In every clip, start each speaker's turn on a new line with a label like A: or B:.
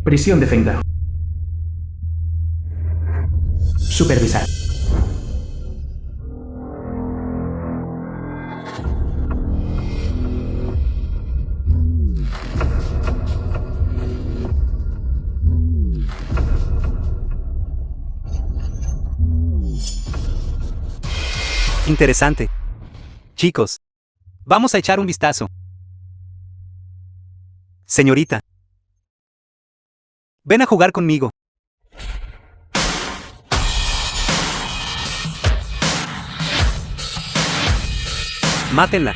A: Prisión de Fengdao. Supervisar.
B: Interesante. Chicos, vamos a echar un vistazo. Señorita, ven a jugar conmigo. Mátenla.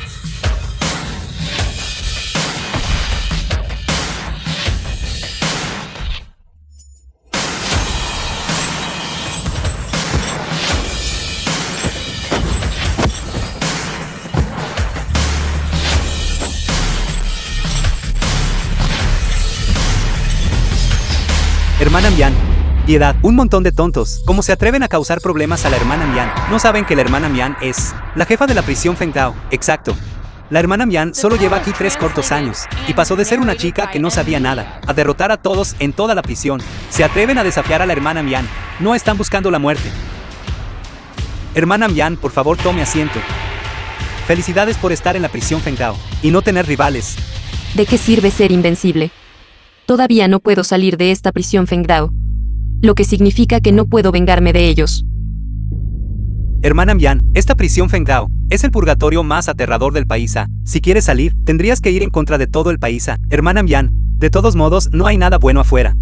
B: Hermana Mian. Piedad, un montón de tontos. ¿Cómo se atreven a causar problemas a la hermana Mian? No saben que la hermana Mian es la jefa de la prisión Fengdao. Exacto. La hermana Mian solo lleva aquí 3 cortos años, y pasó de ser una chica que no sabía nada, a derrotar a todos en toda la prisión. Se atreven a desafiar a la hermana Mian. No están buscando la muerte. Hermana Mian, por favor tome asiento. Felicidades por estar en la prisión Fengdao, y no tener rivales.
C: ¿De qué sirve ser invencible? Todavía no puedo salir de esta prisión Fengdao. Lo que significa que no puedo vengarme de ellos.
B: Hermana Mian, esta prisión Fengdao es el purgatorio más aterrador del país. Si quieres salir, tendrías que ir en contra de todo el país. Hermana Mian, de todos modos, no hay nada bueno afuera.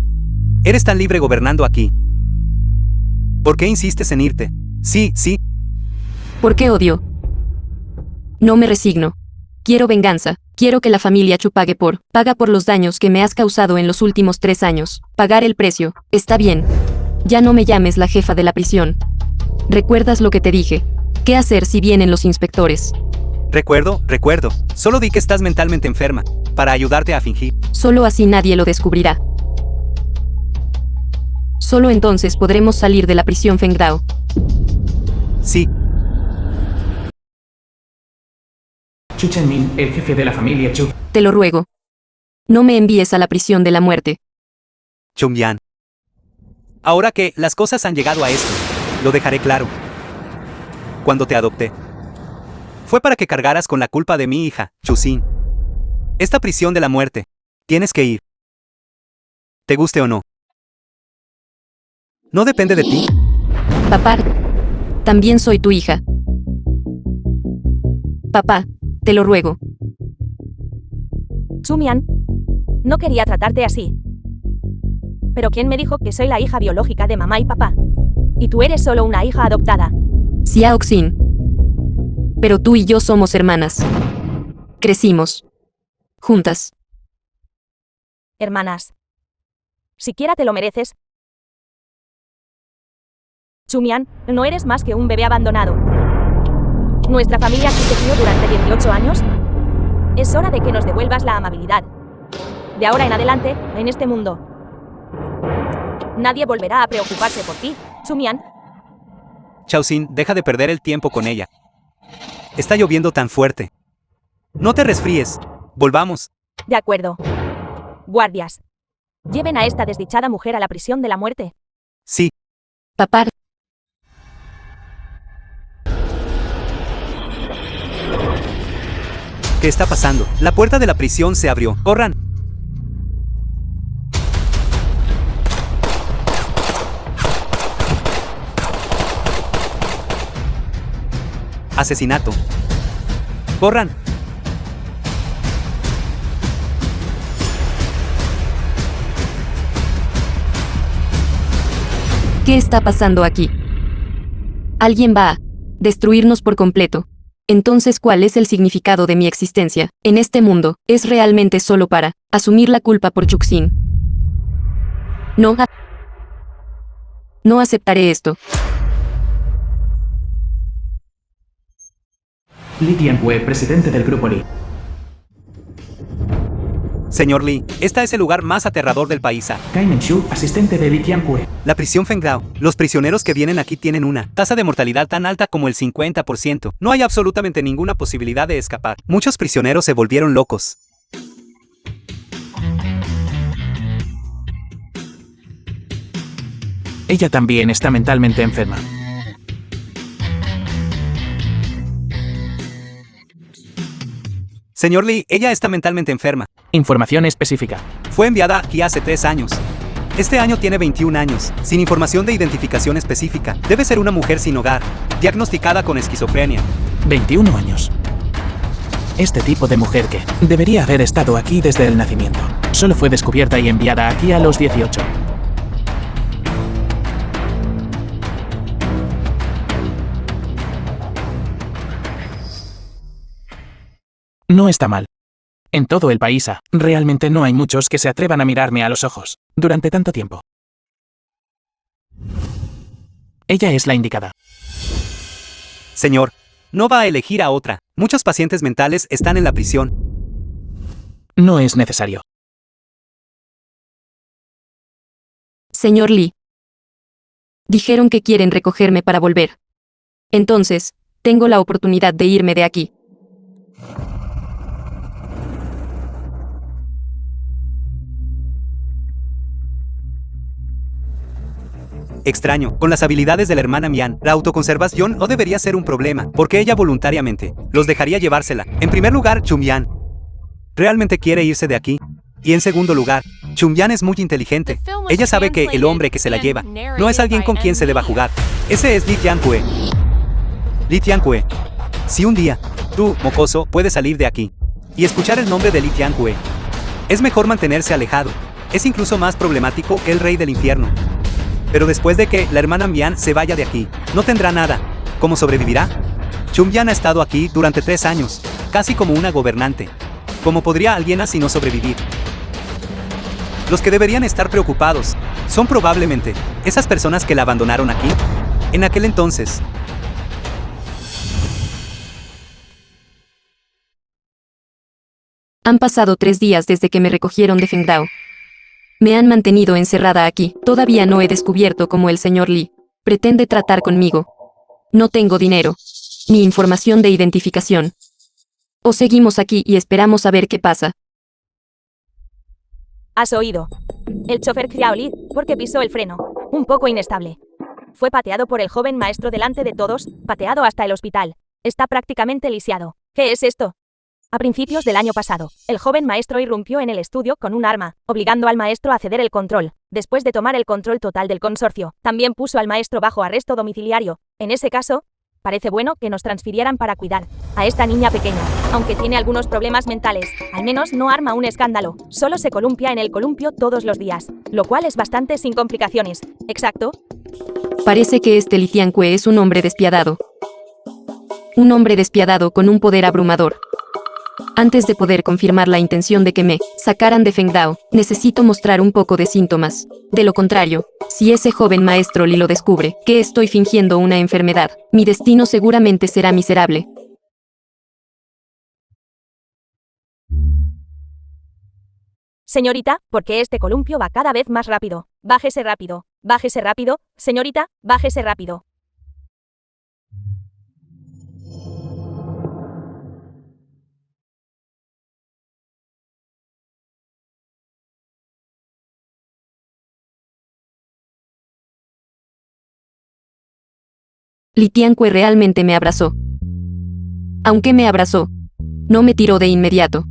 B: Eres tan libre gobernando aquí. ¿Por qué insistes en irte? Sí.
C: ¿Por qué odio? No me resigno. Quiero venganza. Quiero que la familia Chu paga por los daños que me has causado en los últimos 3 años. Pagar el precio. Está bien. Ya no me llames la jefa de la prisión. ¿Recuerdas lo que te dije? ¿Qué hacer si vienen los inspectores?
B: Recuerdo. Solo di que estás mentalmente enferma, para ayudarte a fingir.
C: Solo así nadie lo descubrirá. Solo entonces podremos salir de la prisión Fengdao.
B: Sí.
A: Chu Chenmin, el jefe de la familia Chu.
C: Te lo ruego. No me envíes a la prisión de la muerte.
B: Chunyan. Ahora que las cosas han llegado a esto, lo dejaré claro. Cuando te adopté, fue para que cargaras con la culpa de mi hija, Chusin. Esta prisión de la muerte, tienes que ir. Te guste o no. No depende de ti.
C: Papá, también soy tu hija. Papá, te lo ruego.
D: Chumian, no quería tratarte así. Pero ¿quién me dijo que soy la hija biológica de mamá y papá? Y tú eres solo una hija adoptada.
C: Xiaoxin. Pero tú y yo somos hermanas. Crecimos. Juntas.
D: Hermanas. Siquiera te lo mereces. Chumian, no eres más que un bebé abandonado. Nuestra familia te crió durante 18 años. Es hora de que nos devuelvas la amabilidad. De ahora en adelante, en este mundo, nadie volverá a preocuparse por ti, Chumian.
B: Chaoxin, deja de perder el tiempo con ella. Está lloviendo tan fuerte. No te resfríes. Volvamos.
D: De acuerdo. Guardias. Lleven a esta desdichada mujer a la prisión de la muerte.
B: Sí.
C: Papá.
B: ¿Qué está pasando? La puerta de la prisión se abrió. ¡Corran! Asesinato. ¡Corran!
C: ¿Qué está pasando aquí? Alguien va a destruirnos por completo. Entonces, ¿cuál es el significado de mi existencia en este mundo? ¿Es realmente solo para asumir la culpa por Chuxin? No aceptaré esto.
A: Li Tianhue, presidente del grupo Li.
B: Señor Li, esta es el lugar más aterrador del país.
A: Kai Menshu, asistente de Li Tianhue.
B: La prisión Fengdao. Los prisioneros que vienen aquí tienen una tasa de mortalidad tan alta como el 50%. No hay absolutamente ninguna posibilidad de escapar. Muchos prisioneros se volvieron locos.
A: Ella también está mentalmente enferma.
B: Señor Lee, ella está mentalmente enferma.
A: Información específica.
B: Fue enviada aquí hace 3 años. Este año tiene 21 años, sin información de identificación específica. Debe ser una mujer sin hogar, diagnosticada con esquizofrenia.
A: 21 años. Este tipo de mujer que debería haber estado aquí desde el nacimiento. Solo fue descubierta y enviada aquí a los 18. No está mal. En todo el país realmente no hay muchos que se atrevan a mirarme a los ojos durante tanto tiempo. Ella es la indicada.
B: Señor, no va a elegir a otra. Muchos pacientes mentales están en la prisión.
A: No es necesario.
C: Señor Lee. Dijeron que quieren recogerme para volver. Entonces, tengo la oportunidad de irme de aquí.
B: Extraño, con las habilidades de la hermana Mian, la autoconservación no debería ser un problema, porque ella voluntariamente los dejaría llevársela. En primer lugar, Chumyan realmente quiere irse de aquí. Y en segundo lugar, Chumyan es muy inteligente. Ella sabe que el hombre que se la lleva no es alguien con quien se deba jugar. Ese es Li Tianque. Li Tianque. Si un día, tú, mocoso, puedes salir de aquí y escuchar el nombre de Li Tianque, es mejor mantenerse alejado. Es incluso más problemático que el rey del infierno. Pero después de que la hermana Mian se vaya de aquí, no tendrá nada. ¿Cómo sobrevivirá? Chumyan ha estado aquí durante 3 años, casi como una gobernante. ¿Cómo podría alguien así no sobrevivir? Los que deberían estar preocupados son probablemente esas personas que la abandonaron aquí, en aquel entonces.
C: Han pasado 3 días desde que me recogieron de Fengdao. Me han mantenido encerrada aquí. Todavía no he descubierto cómo el señor Lee pretende tratar conmigo. No tengo dinero, ni información de identificación. O seguimos aquí y esperamos a ver qué pasa.
D: ¿Has oído? El chofer Xiao Li, porque pisó el freno. Un poco inestable. Fue pateado por el joven maestro delante de todos, pateado hasta el hospital. Está prácticamente lisiado. ¿Qué es esto? A principios del año pasado, el joven maestro irrumpió en el estudio con un arma, obligando al maestro a ceder el control. Después de tomar el control total del consorcio, también puso al maestro bajo arresto domiciliario. En ese caso, parece bueno que nos transfirieran para cuidar a esta niña pequeña. Aunque tiene algunos problemas mentales, al menos no arma un escándalo. Solo se columpia en el columpio todos los días, lo cual es bastante sin complicaciones. ¿Exacto?
C: Parece que este Li Tianque es un hombre despiadado. Un hombre despiadado con un poder abrumador. Antes de poder confirmar la intención de que me sacaran de Fengdao, necesito mostrar un poco de síntomas. De lo contrario, si ese joven maestro Li lo descubre, que estoy fingiendo una enfermedad, mi destino seguramente será miserable.
D: Señorita, porque este columpio va cada vez más rápido. Bájese rápido. Bájese rápido. Señorita, bájese rápido.
C: Li Tianque realmente me abrazó. Aunque me abrazó, no me tiró de inmediato.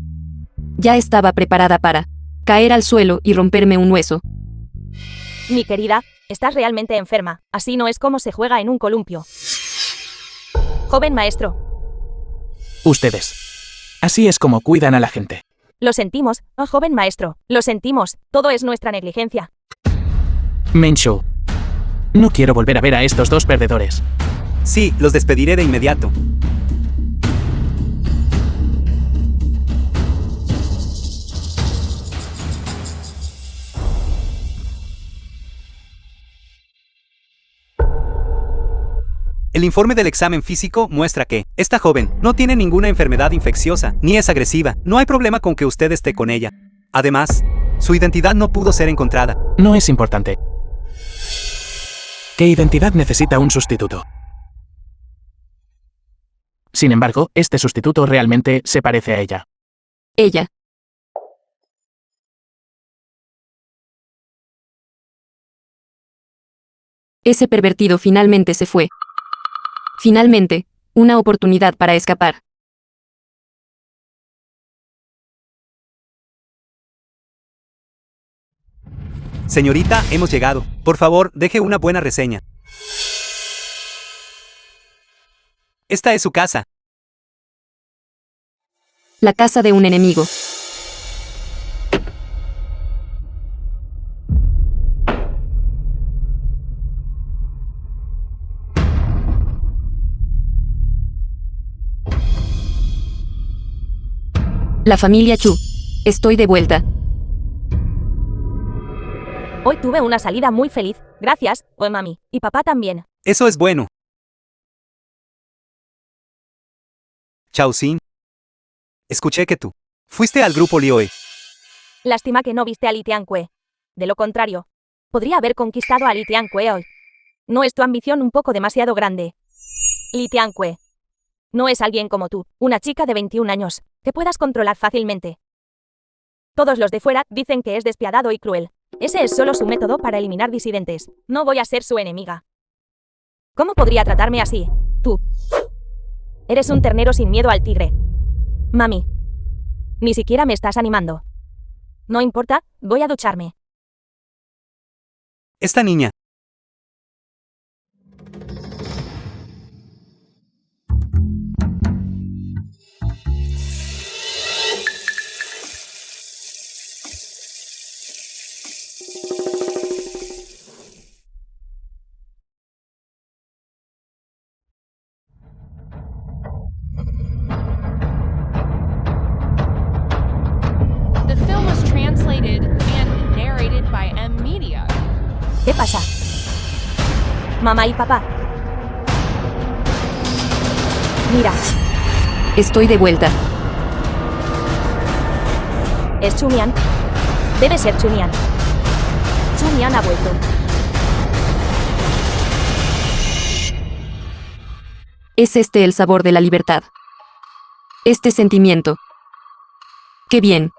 C: Ya estaba preparada para caer al suelo y romperme un hueso.
D: Mi querida, estás realmente enferma. Así no es como se juega en un columpio. Joven maestro.
A: Ustedes. Así es como cuidan a la gente.
D: Lo sentimos, oh joven maestro. Lo sentimos. Todo es nuestra negligencia.
A: Menshu. No quiero volver a ver a estos dos perdedores.
B: Sí, los despediré de inmediato. El informe del examen físico muestra que esta joven no tiene ninguna enfermedad infecciosa, ni es agresiva. No hay problema con que usted esté con ella. Además, su identidad no pudo ser encontrada.
A: No es importante. ¿Qué identidad necesita un sustituto? Sin embargo, este sustituto realmente se parece a ella.
C: Ella. Ese pervertido finalmente se fue. Finalmente, una oportunidad para escapar.
B: Señorita, hemos llegado. Por favor, deje una buena reseña. Esta es su casa.
C: La casa de un enemigo. La familia Chu. Estoy de vuelta.
D: Hoy tuve una salida muy feliz, gracias, mami, y papá también.
B: Eso es bueno. Chao Xin. Escuché que tú fuiste al grupo Lioe.
D: Lástima que no viste a Li Tianque. De lo contrario, podría haber conquistado a Li Tianque hoy. ¿No es tu ambición un poco demasiado grande? Li Tianque. No es alguien como tú, una chica de 21 años, que puedas controlar fácilmente. Todos los de fuera dicen que es despiadado y cruel. Ese es solo su método para eliminar disidentes. No voy a ser su enemiga. ¿Cómo podría tratarme así? Tú. Eres un ternero sin miedo al tigre. Mami. Ni siquiera me estás animando. No importa, voy a ducharme.
B: Esta niña.
E: The film was translated and narrated by M Media.
D: ¿Qué pasa? Mamá y papá. Mira,
C: Estoy de vuelta.
D: ¿es Chumian? Debe ser Chumian. Chumian ha vuelto.
C: Es este el sabor de la libertad. Este sentimiento. ¡Qué bien!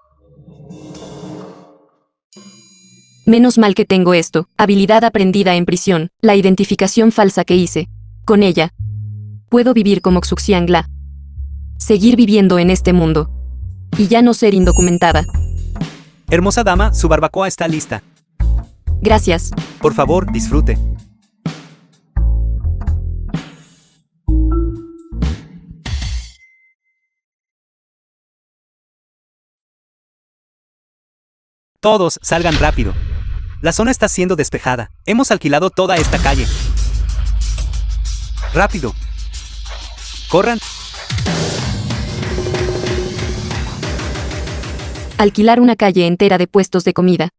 C: Menos mal que tengo esto, habilidad aprendida en prisión, la identificación falsa que hice. Con ella, puedo vivir como Xuxiangla. Seguir viviendo en este mundo. Y ya no ser indocumentada.
B: Hermosa dama, su barbacoa está lista.
C: Gracias.
B: Por favor, disfrute. Todos, salgan rápido. La zona está siendo despejada. Hemos alquilado toda esta calle. Rápido. Corran.
C: Alquilar una calle entera de puestos de comida.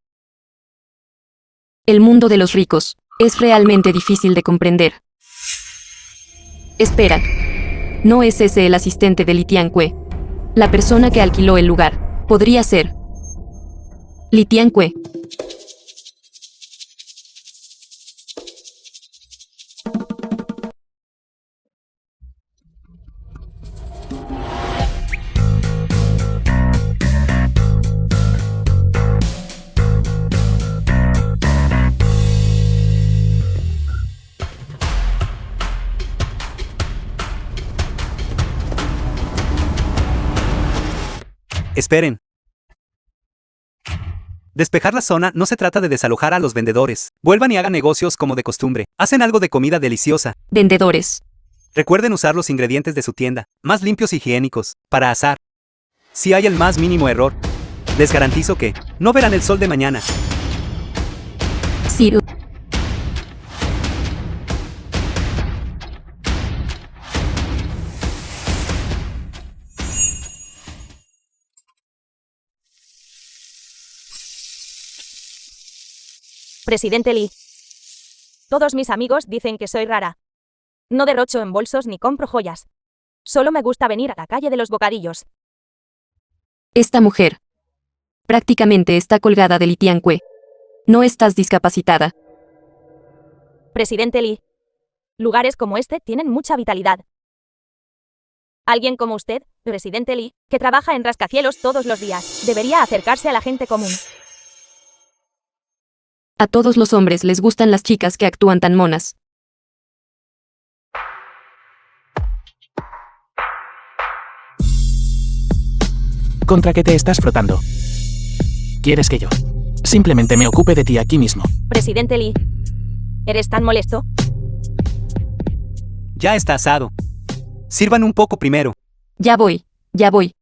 C: El mundo de los ricos es realmente difícil de comprender. Espera. ¿No es ese el asistente de Li Tianque? La persona que alquiló el lugar. Podría ser Li Tianque.
B: Esperen. Despejar la zona no se trata de desalojar a los vendedores. Vuelvan y hagan negocios como de costumbre. Hacen algo de comida deliciosa.
C: Vendedores.
B: Recuerden usar los ingredientes de su tienda, más limpios y higiénicos, para asar. Si hay el más mínimo error, les garantizo que no verán el sol de mañana.
C: Ciro.
D: Presidente Lee. Todos mis amigos dicen que soy rara. No derrocho en bolsos ni compro joyas. Solo me gusta venir a la calle de los bocadillos.
C: Esta mujer prácticamente está colgada de Li Tianque. No estás discapacitada.
D: Presidente Lee. Lugares como este tienen mucha vitalidad. Alguien como usted, presidente Lee, que trabaja en rascacielos todos los días, debería acercarse a la gente común.
C: A todos los hombres les gustan las chicas que actúan tan monas.
A: ¿Contra qué te estás frotando? ¿Quieres que yo simplemente me ocupe de ti aquí mismo?
D: Presidente Lee, ¿eres tan molesto?
B: Ya está asado. Sirvan un poco primero.
C: Ya voy, ya voy.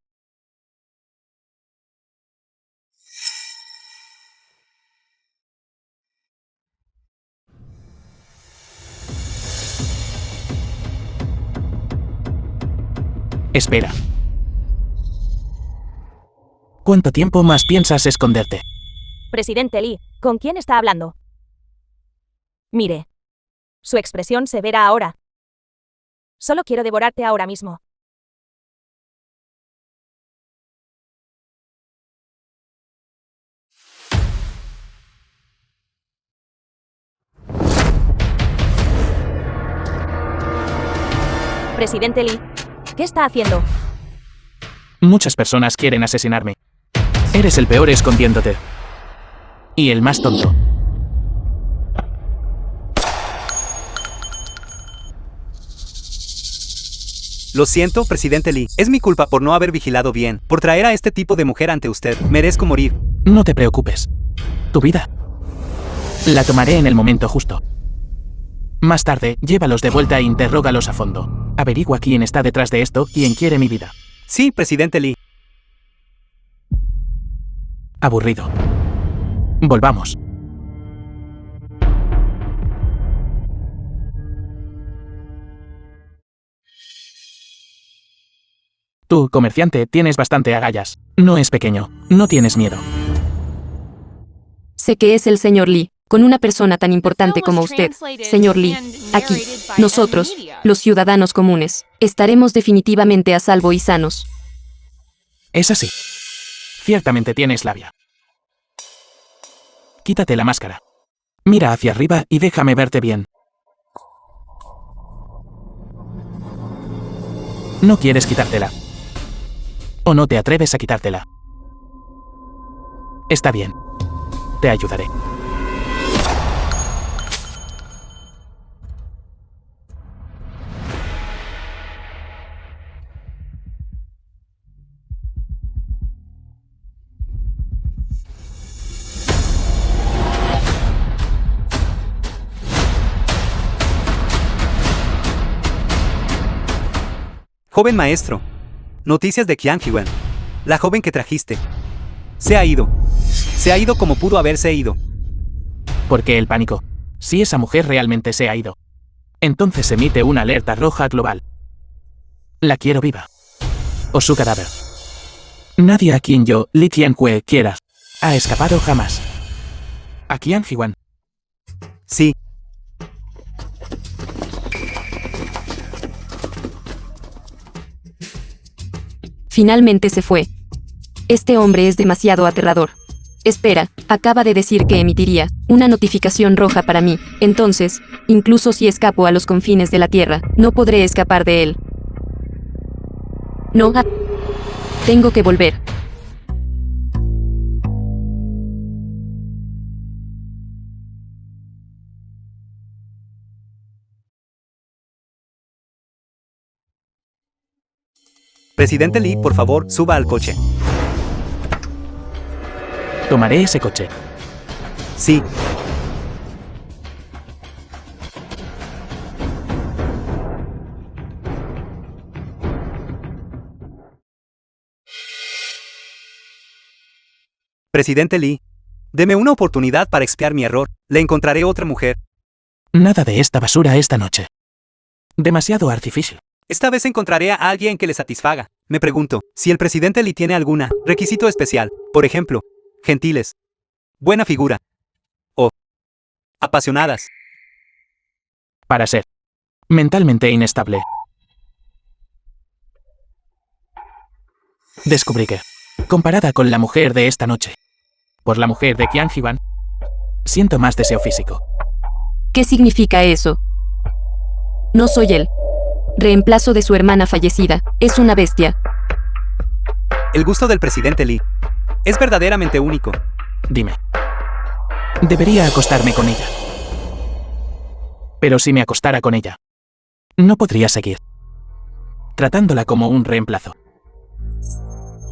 A: Espera. ¿Cuánto tiempo más piensas esconderte?
D: Presidente Lee, ¿con quién está hablando? Mire. Su expresión se verá ahora. Solo quiero devorarte ahora mismo. Presidente Lee, ¿qué está haciendo?
A: Muchas personas quieren asesinarme. Eres el peor escondiéndote. Y el más tonto.
B: Lo siento, presidente Lee. Es mi culpa por no haber vigilado bien, por traer a este tipo de mujer ante usted. Merezco morir.
A: No te preocupes. Tu vida la tomaré en el momento justo. Más tarde, llévalos de vuelta e interrógalos a fondo. Averigua quién está detrás de esto, quién quiere mi vida.
B: Sí, presidente Lee.
A: Aburrido. Volvamos. Tú, comerciante, tienes bastante agallas. No es pequeño. No tienes miedo.
C: Sé que es el señor Lee, con una persona tan importante como usted, señor Lee. Aquí, nosotros, los ciudadanos comunes, estaremos definitivamente a salvo y sanos.
A: Es así. Ciertamente tienes labia. Quítate la máscara. Mira hacia arriba y déjame verte bien. ¿No quieres quitártela? ¿O no te atreves a quitártela? Está bien. Te ayudaré.
B: Joven maestro. Noticias de Qian Hiwen. La joven que trajiste. Se ha ido. Se ha ido como pudo haberse ido.
A: ¿Por qué el pánico? Si esa mujer realmente se ha ido, entonces emite una alerta roja global. La quiero viva. O su cadáver. Nadie a quien yo, Li Tianque, quiera, ha escapado jamás. ¿A Qian Hiwen?
B: Sí.
C: Finalmente se fue. Este hombre es demasiado aterrador. Espera, acaba de decir que emitiría una notificación roja para mí. Entonces, incluso si escapo a los confines de la Tierra, no podré escapar de él. No. Tengo que volver.
B: Presidente Lee, por favor, suba al coche.
A: Tomaré ese coche.
B: Sí. Presidente Lee, deme una oportunidad para expiar mi error. Le encontraré otra mujer.
A: Nada de esta basura esta noche. Demasiado artificial.
B: Esta vez encontraré a alguien que le satisfaga. Me pregunto, si el presidente Lee tiene alguna requisito especial, por ejemplo, gentiles, buena figura, o apasionadas.
A: Para ser mentalmente inestable. Descubrí que, comparada con la mujer de esta noche, por la mujer de Qian Hiwen, siento más deseo físico.
C: ¿Qué significa eso? No soy él. Reemplazo de su hermana fallecida. Es una bestia.
B: El gusto del presidente Lee es verdaderamente único.
A: Dime, Debería acostarme con ella. Pero si me acostara con ella, no podría seguir tratándola como un reemplazo.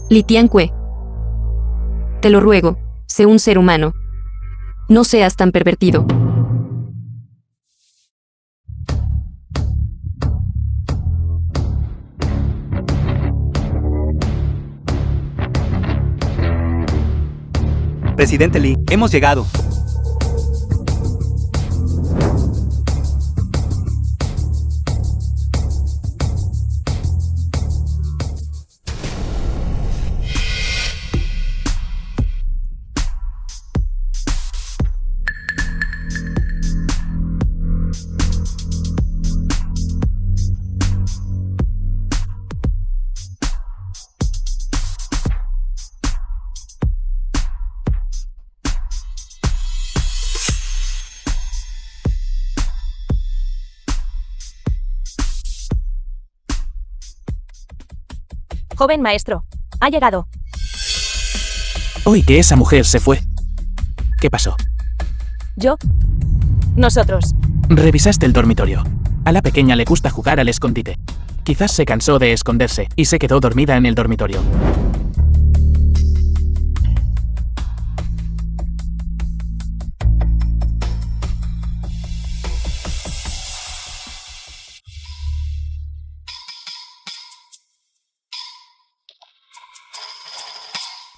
C: Li Tianque. Te lo ruego, sé un ser humano. No seas tan pervertido.
B: Presidente Lee, hemos llegado.
D: Joven maestro, ha llegado.
A: Hoy que esa mujer se fue. ¿Qué pasó?
D: ¿Yo? Nosotros.
A: Revisaste el dormitorio. A la pequeña le gusta jugar al escondite. Quizás se cansó de esconderse y se quedó dormida en el dormitorio.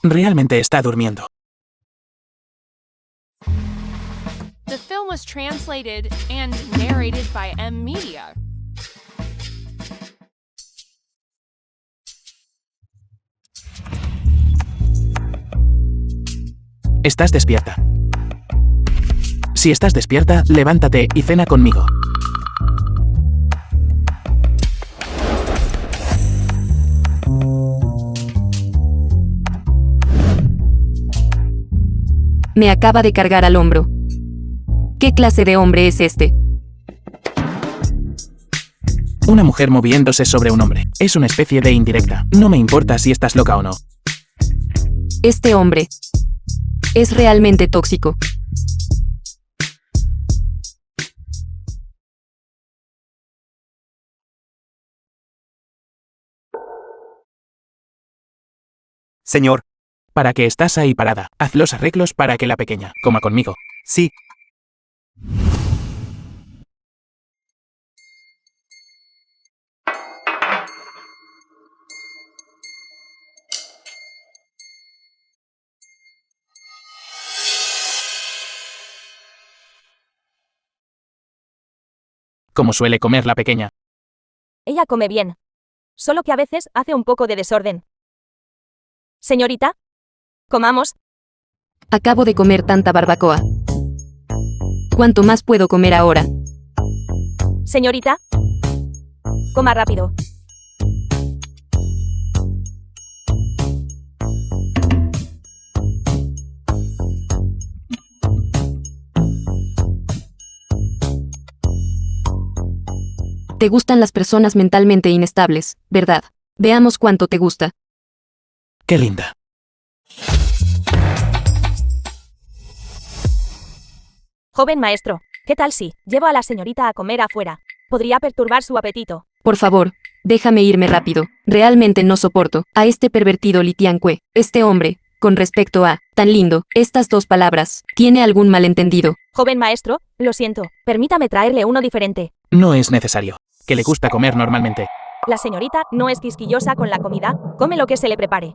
A: Realmente está durmiendo.
E: The film was translated and narrated by M Media.
A: Estás despierta. Si estás despierta, levántate y cena conmigo.
C: Me acaba de cargar al hombro. ¿Qué clase de hombre es este?
A: Una mujer moviéndose sobre un hombre. Es una especie de indirecta. No me importa si estás loca o no.
C: Este hombre es realmente tóxico.
B: Señor,
A: ¿Para qué estás ahí parada? Haz los arreglos para que la pequeña coma conmigo.
B: sí.
A: Como suele comer la pequeña.
D: Ella come bien. Solo que a veces hace un poco de desorden. Señorita, comamos.
C: Acabo de comer tanta barbacoa. ¿Cuánto más puedo comer ahora?
D: Señorita, coma rápido.
C: Te gustan las personas mentalmente inestables, ¿verdad? Veamos cuánto te gusta.
A: Qué linda.
D: Joven maestro, ¿qué tal si llevo a la señorita a comer afuera? Podría perturbar su apetito.
C: Por favor, déjame irme rápido. Realmente no soporto a este pervertido Li Tianque. Este hombre, con respecto a, tan lindo, estas dos palabras, ¿tiene algún malentendido?
D: Joven maestro, lo siento. Permítame traerle uno diferente.
A: No es necesario. Que le gusta comer normalmente.
D: La señorita no es quisquillosa con la comida, come lo que se le prepare.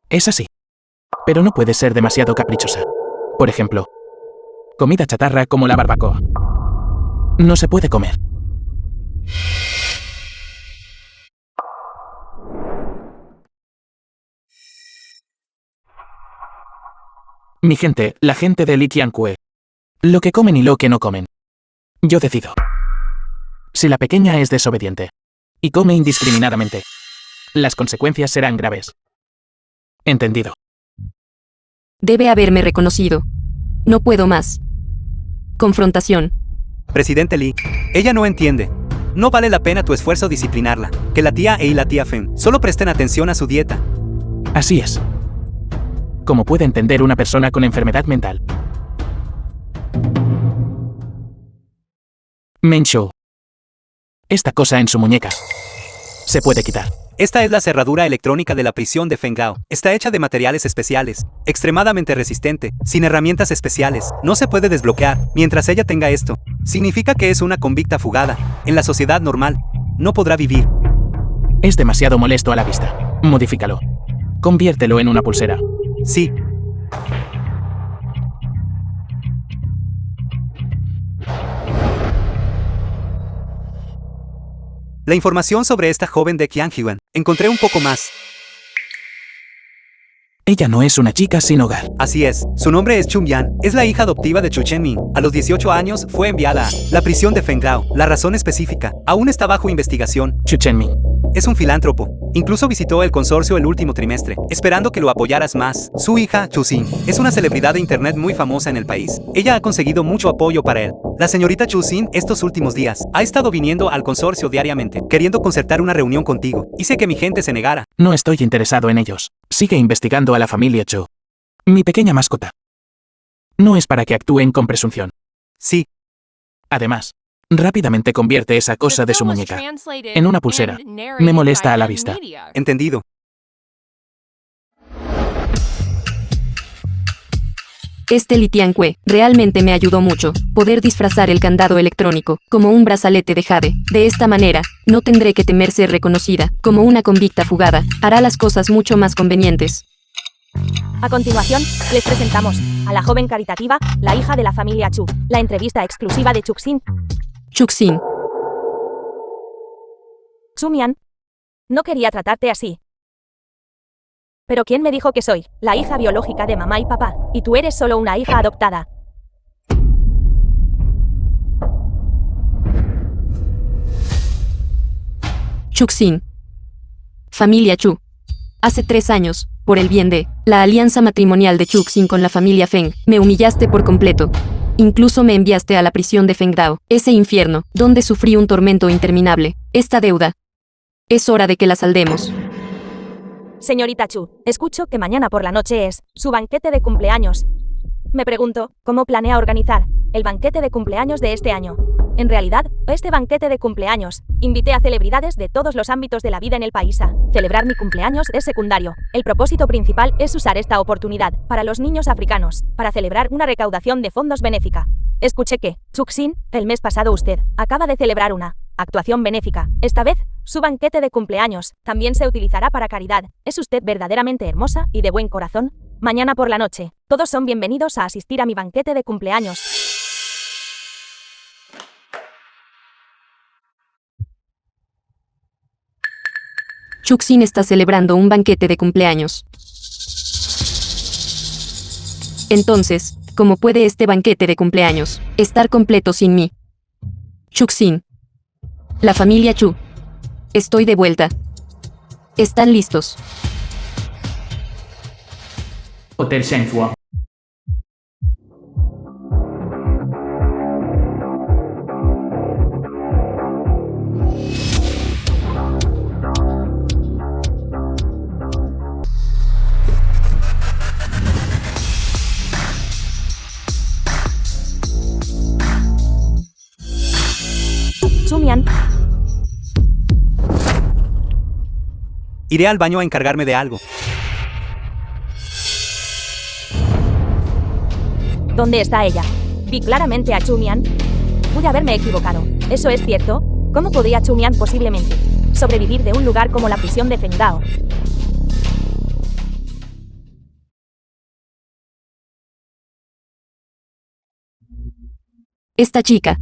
A: Es así. Pero no puede ser demasiado caprichosa. Por ejemplo, comida chatarra como la barbacoa. No se puede comer. Mi gente, la gente de Li Tianque. Lo que comen y lo que no comen. Yo decido. Si la pequeña es desobediente y come indiscriminadamente, las consecuencias serán graves. Entendido.
C: Debe haberme reconocido. No puedo más. Confrontación.
B: Presidente Lee, ella no entiende. No vale la pena tu esfuerzo disciplinarla. Que la tía E y la tía Fen solo presten atención a su dieta.
A: Así es. Como puede entender una persona con enfermedad mental. Mensho. Esta cosa en su muñeca. Se puede quitar.
B: Esta es la cerradura electrónica de la prisión de Fengdao. Está hecha de materiales especiales, extremadamente resistente, sin herramientas especiales. No se puede desbloquear mientras ella tenga esto. Significa que es una convicta fugada. En la sociedad normal, no podrá vivir.
A: Es demasiado molesto a la vista. Modifícalo. Conviértelo en una pulsera.
B: Sí. La información sobre esta joven de Qiangyuan. Encontré un poco más.
A: Ella no es una chica sin hogar.
B: Así es, su nombre es Chumyan, es la hija adoptiva de Chu Chenmin. A los 18 años fue enviada a la prisión de Fengdao. La razón específica aún está bajo investigación.
A: Chu Chenmin.
B: Es un filántropo. Incluso visitó el consorcio el último trimestre, esperando que lo apoyaras más. Su hija, Chu Xin, es una celebridad de internet muy famosa en el país. Ella ha conseguido mucho apoyo para él. La señorita Chu Xin estos últimos días ha estado viniendo al consorcio diariamente, queriendo concertar una reunión contigo. Hice que mi gente se negara.
A: No estoy interesado en ellos. Sigue investigando a la familia Chu. Mi pequeña mascota. No es para que actúen con presunción.
B: Sí.
A: Además, rápidamente convierte esa cosa de su muñeca en una pulsera. Me molesta a la vista.
B: Entendido.
C: Este Li Tianque realmente me ayudó mucho. Poder disfrazar el candado electrónico como un brazalete de jade. De esta manera, no tendré que temer ser reconocida como una convicta fugada. Hará las cosas mucho más convenientes.
D: A continuación, les presentamos a la joven caritativa, la hija de la familia Chu. La entrevista exclusiva de Chuxin.
C: Chuxin.
D: Chumian. No quería tratarte así. Pero ¿quién me dijo que soy la hija biológica de mamá y papá? Y tú eres solo una hija adoptada.
C: Chuxin. Familia Chu. Hace 3 años, por el bien de la alianza matrimonial de Chuxin con la familia Feng, me humillaste por completo. Incluso me enviaste a la prisión de Fengdao, ese infierno, donde sufrí un tormento interminable. Esta deuda. Es hora de que la saldemos.
D: Señorita Chu, escucho que mañana por la noche es su banquete de cumpleaños. Me pregunto, ¿cómo planea organizar el banquete de cumpleaños de este año? En realidad, este banquete de cumpleaños, invité a celebridades de todos los ámbitos de la vida en el país. Celebrar mi cumpleaños es secundario. El propósito principal es usar esta oportunidad para los niños africanos, para celebrar una recaudación de fondos benéfica. Escuché que, Chuxin, el mes pasado usted acaba de celebrar una actuación benéfica. Esta vez, su banquete de cumpleaños también se utilizará para caridad. ¿Es usted verdaderamente hermosa y de buen corazón? Mañana por la noche, todos son bienvenidos a asistir a mi banquete de cumpleaños.
C: Chuxin está celebrando un banquete de cumpleaños. Entonces, ¿cómo puede este banquete de cumpleaños estar completo sin mí? Chuxin. La familia Chu. Estoy de vuelta. ¿Están listos?
A: Hotel Shenzhou.
D: Chumian.
B: Iré al baño a encargarme de algo.
D: ¿Dónde está ella? Vi claramente a Chumian. Pude haberme equivocado. ¿Eso es cierto? ¿Cómo podría Chumian posiblemente sobrevivir de un lugar como la prisión de Fengdao?
C: Esta chica.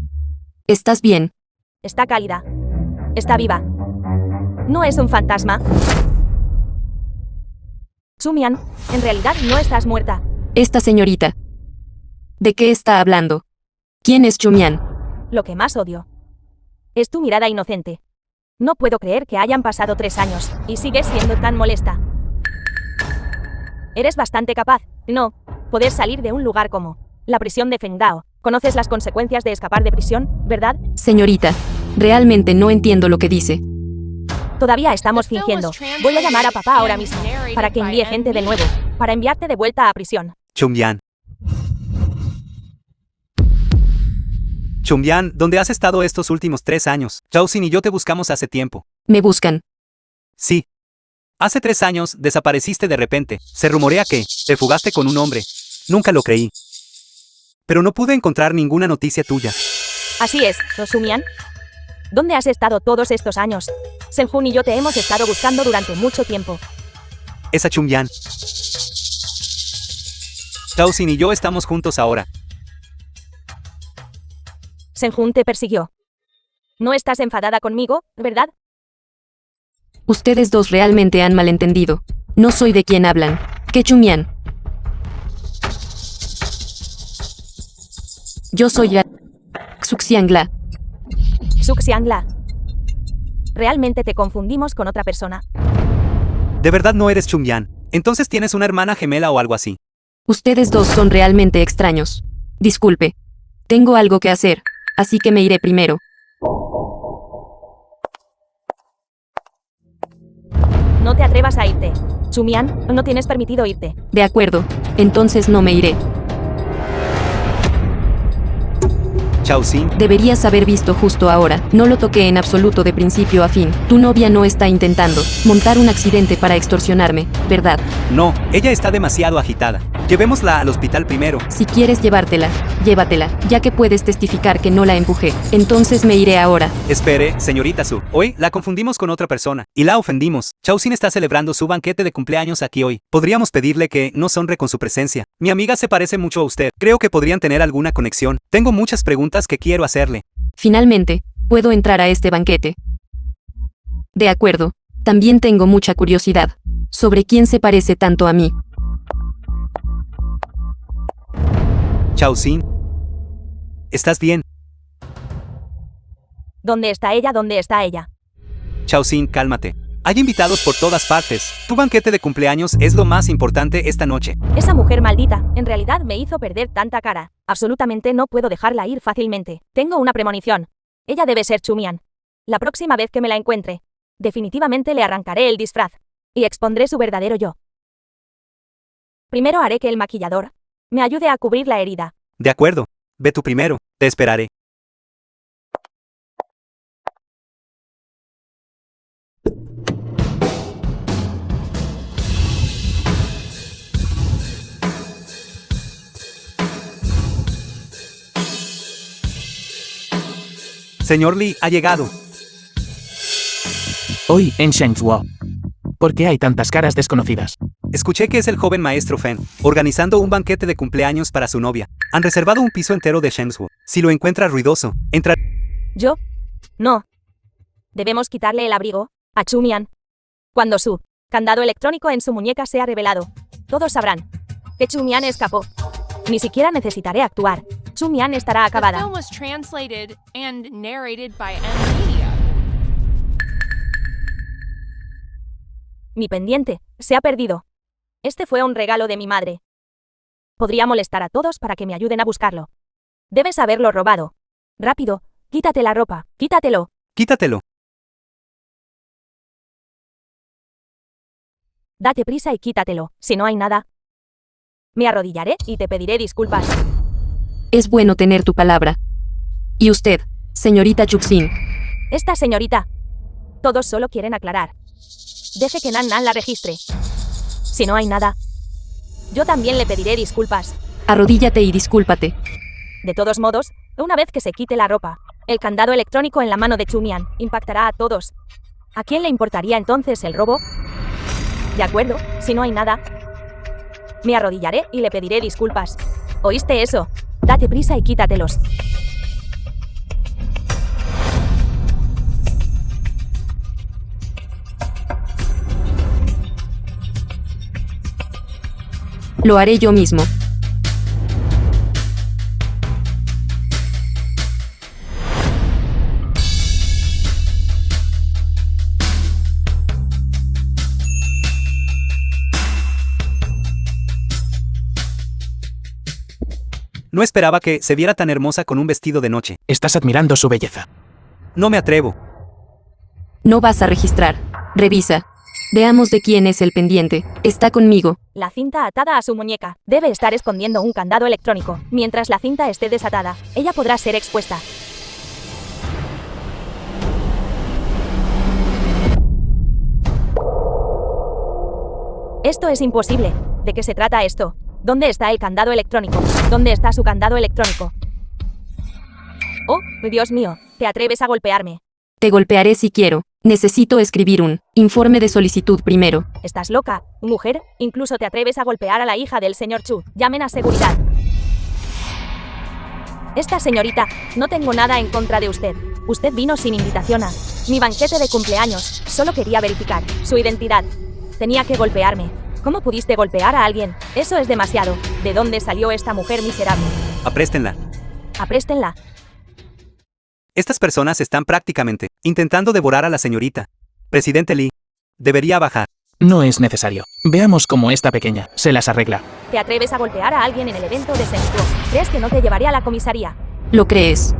C: ¿Estás bien?
D: Está cálida. Está viva. ¿No es un fantasma? Chumian, en realidad no estás muerta.
C: Esta señorita. ¿De qué está hablando? ¿Quién es Chumian?
D: Lo que más odio es tu mirada inocente. No puedo creer que hayan pasado 3 años y sigues siendo tan molesta. Eres bastante capaz, ¿no? Poder salir de un lugar como la prisión de Fengdao. ¿Conoces las consecuencias de escapar de prisión, verdad?
C: Señorita, realmente no entiendo lo que dice.
D: Todavía estamos fingiendo. Voy a llamar a papá ahora mismo para que envíe gente de nuevo, para enviarte de vuelta a prisión.
B: Chumyan. Chumyan, ¿dónde has estado estos últimos 3 años? Chaoxin y yo te buscamos hace tiempo.
C: Me buscan.
B: Sí. Hace 3 años desapareciste de repente. Se rumorea que te fugaste con un hombre. Nunca lo creí. Pero no pude encontrar ninguna noticia tuya.
D: Así es, Rosumian. ¿Dónde has estado todos estos años? Senjun y yo te hemos estado buscando durante mucho tiempo.
B: Esa Chumyan. Chaoxin y yo estamos juntos ahora.
D: Senjun te persiguió. No estás enfadada conmigo, ¿verdad?
C: Ustedes dos realmente han malentendido. No soy de quien hablan. ¿Qué Chumyan? Yo soy Xuxiangla.
D: Xuxiangla. Realmente te confundimos con otra persona.
B: De verdad no eres Chumyan. Entonces tienes una hermana gemela o algo así.
C: Ustedes dos son realmente extraños. Disculpe. Tengo algo que hacer, así que me iré primero.
D: No te atrevas a irte. Chumian, no tienes permitido irte.
C: De acuerdo. Entonces no me iré.
B: Chaoxin,
C: Deberías haber visto justo ahora. No lo toqué en absoluto de principio a fin. Tu novia no está intentando montar un accidente para extorsionarme, ¿verdad?
B: no, ella está demasiado agitada. Llevémosla al hospital primero.
C: Si quieres llevártela, llévatela, ya que puedes testificar que no la empujé. Entonces me iré ahora.
B: Espere, señorita Su. Hoy la confundimos con otra persona y la ofendimos. Chaoxin está celebrando su banquete de cumpleaños aquí hoy. Podríamos pedirle que no honre con su presencia. Mi amiga se parece mucho a usted. Creo que podrían tener alguna conexión. Tengo muchas preguntas que quiero hacerle.
C: Finalmente, puedo entrar a este banquete. De acuerdo. También tengo mucha curiosidad sobre quién se parece tanto a mí.
B: Chaoxin, ¿estás bien?
D: ¿Dónde está ella? ¿Dónde está ella?
B: Chaoxin, cálmate. Hay invitados por todas partes. Tu banquete de cumpleaños es lo más importante esta noche.
D: Esa mujer maldita, en realidad me hizo perder tanta cara. Absolutamente no puedo dejarla ir fácilmente. Tengo una premonición. Ella debe ser Chumian. La próxima vez que me la encuentre, definitivamente le arrancaré el disfraz y expondré su verdadero yo. Primero haré que el maquillador me ayude a cubrir la herida.
B: De acuerdo. Ve tú primero. Te esperaré. Señor Li, ha llegado.
A: Hoy en Shenzhou. ¿Por qué hay tantas caras desconocidas?
B: Escuché que es el joven maestro Fen, organizando un banquete de cumpleaños para su novia. Han reservado un piso entero de Shenzhou. Si lo encuentra ruidoso, entra...
D: ¿Yo? No. Debemos quitarle el abrigo a Chumian. Cuando su candado electrónico en su muñeca sea revelado, todos sabrán que Chumian escapó. Ni siquiera necesitaré actuar. Chumian estará
E: The
D: acabada.
E: film was translated and narrated by M Media.
D: Mi pendiente se ha perdido. Este fue un regalo de mi madre. Podría molestar a todos para que me ayuden a buscarlo. Debes haberlo robado. Rápido, quítate la ropa, quítatelo.
B: Quítatelo.
D: Date prisa y quítatelo, si no hay nada. Me arrodillaré y te pediré disculpas.
C: Es bueno tener tu palabra. ¿Y usted, señorita Chuxin?
D: Esta señorita. Todos solo quieren aclarar. Deje que Nan Nan la registre. Si no hay nada, yo también le pediré disculpas.
C: Arrodíllate y discúlpate.
D: De todos modos, una vez que se quite la ropa, el candado electrónico en la mano de Chumian impactará a todos. ¿A quién le importaría entonces el robo? De acuerdo, si no hay nada, me arrodillaré y le pediré disculpas. ¿Oíste eso? Date prisa y quítatelos.
C: Lo haré yo mismo.
B: No esperaba que se viera tan hermosa con un vestido de noche.
A: Estás admirando su belleza.
B: No me atrevo.
C: No vas a registrar. Revisa. Veamos de quién es el pendiente. Está conmigo.
D: La cinta atada a su muñeca. Debe estar escondiendo un candado electrónico. Mientras la cinta esté desatada, ella podrá ser expuesta. Esto es imposible. ¿De qué se trata esto? ¿Dónde está el candado electrónico? ¿Dónde está su candado electrónico? Oh, Dios mío, ¿te atreves a golpearme?
C: Te golpearé si quiero. Necesito escribir un informe de solicitud primero.
D: ¿Estás loca, mujer? Incluso te atreves a golpear a la hija del señor Chu. Llamen a seguridad. Esta señorita, no tengo nada en contra de usted. Usted vino sin invitación a mi banquete de cumpleaños. Solo quería verificar su identidad. Tenía que golpearme. ¿Cómo pudiste golpear a alguien? Eso es demasiado. ¿De dónde salió esta mujer miserable?
B: Apréstenla.
D: Apréstenla.
B: Estas personas están prácticamente intentando devorar a la señorita. Presidente Lee, debería bajar.
A: No es necesario. Veamos cómo esta pequeña se las arregla.
D: ¿Te atreves a golpear a alguien en el evento de Sensuo? ¿Crees que no te llevaré a la comisaría?
C: ¿Lo crees?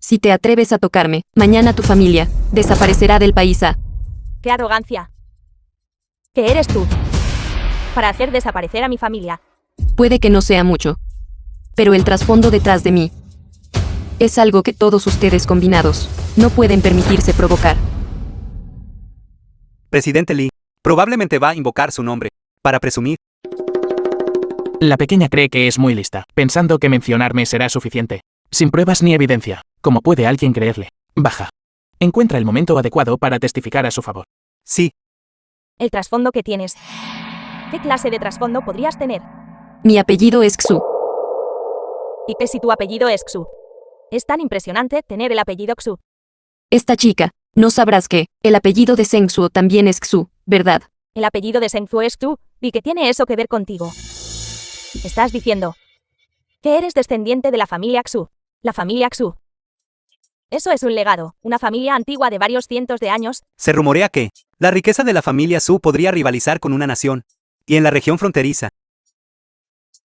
C: Si te atreves a tocarme, mañana tu familia desaparecerá del país.
D: ¡Qué arrogancia! ¿Qué eres tú? Para hacer desaparecer a mi familia.
C: Puede que no sea mucho. Pero el trasfondo detrás de mí es algo que todos ustedes combinados no pueden permitirse provocar.
B: Presidente Lee, probablemente va a invocar su nombre para presumir.
A: La pequeña cree que es muy lista, pensando que mencionarme será suficiente. Sin pruebas ni evidencia. ¿Cómo puede alguien creerle? Baja. Encuentra el momento adecuado para testificar a su favor.
B: Sí,
D: El trasfondo que tienes. ¿Qué clase de trasfondo podrías tener?
C: Mi apellido es Xu.
D: ¿Y qué si tu apellido es Xu? Es tan impresionante tener el apellido Xu.
C: Esta chica, no sabrás que el apellido de Zheng Zuo también es Xu, ¿verdad?
D: El apellido de Senzu es Xu, ¿y qué tiene eso que ver contigo? Estás diciendo que eres descendiente de la familia Xu. La familia Xu. Eso es un legado, una familia antigua de varios cientos de años.
B: se rumorea que la riqueza de la familia Su podría rivalizar con una nación. Y en la región fronteriza,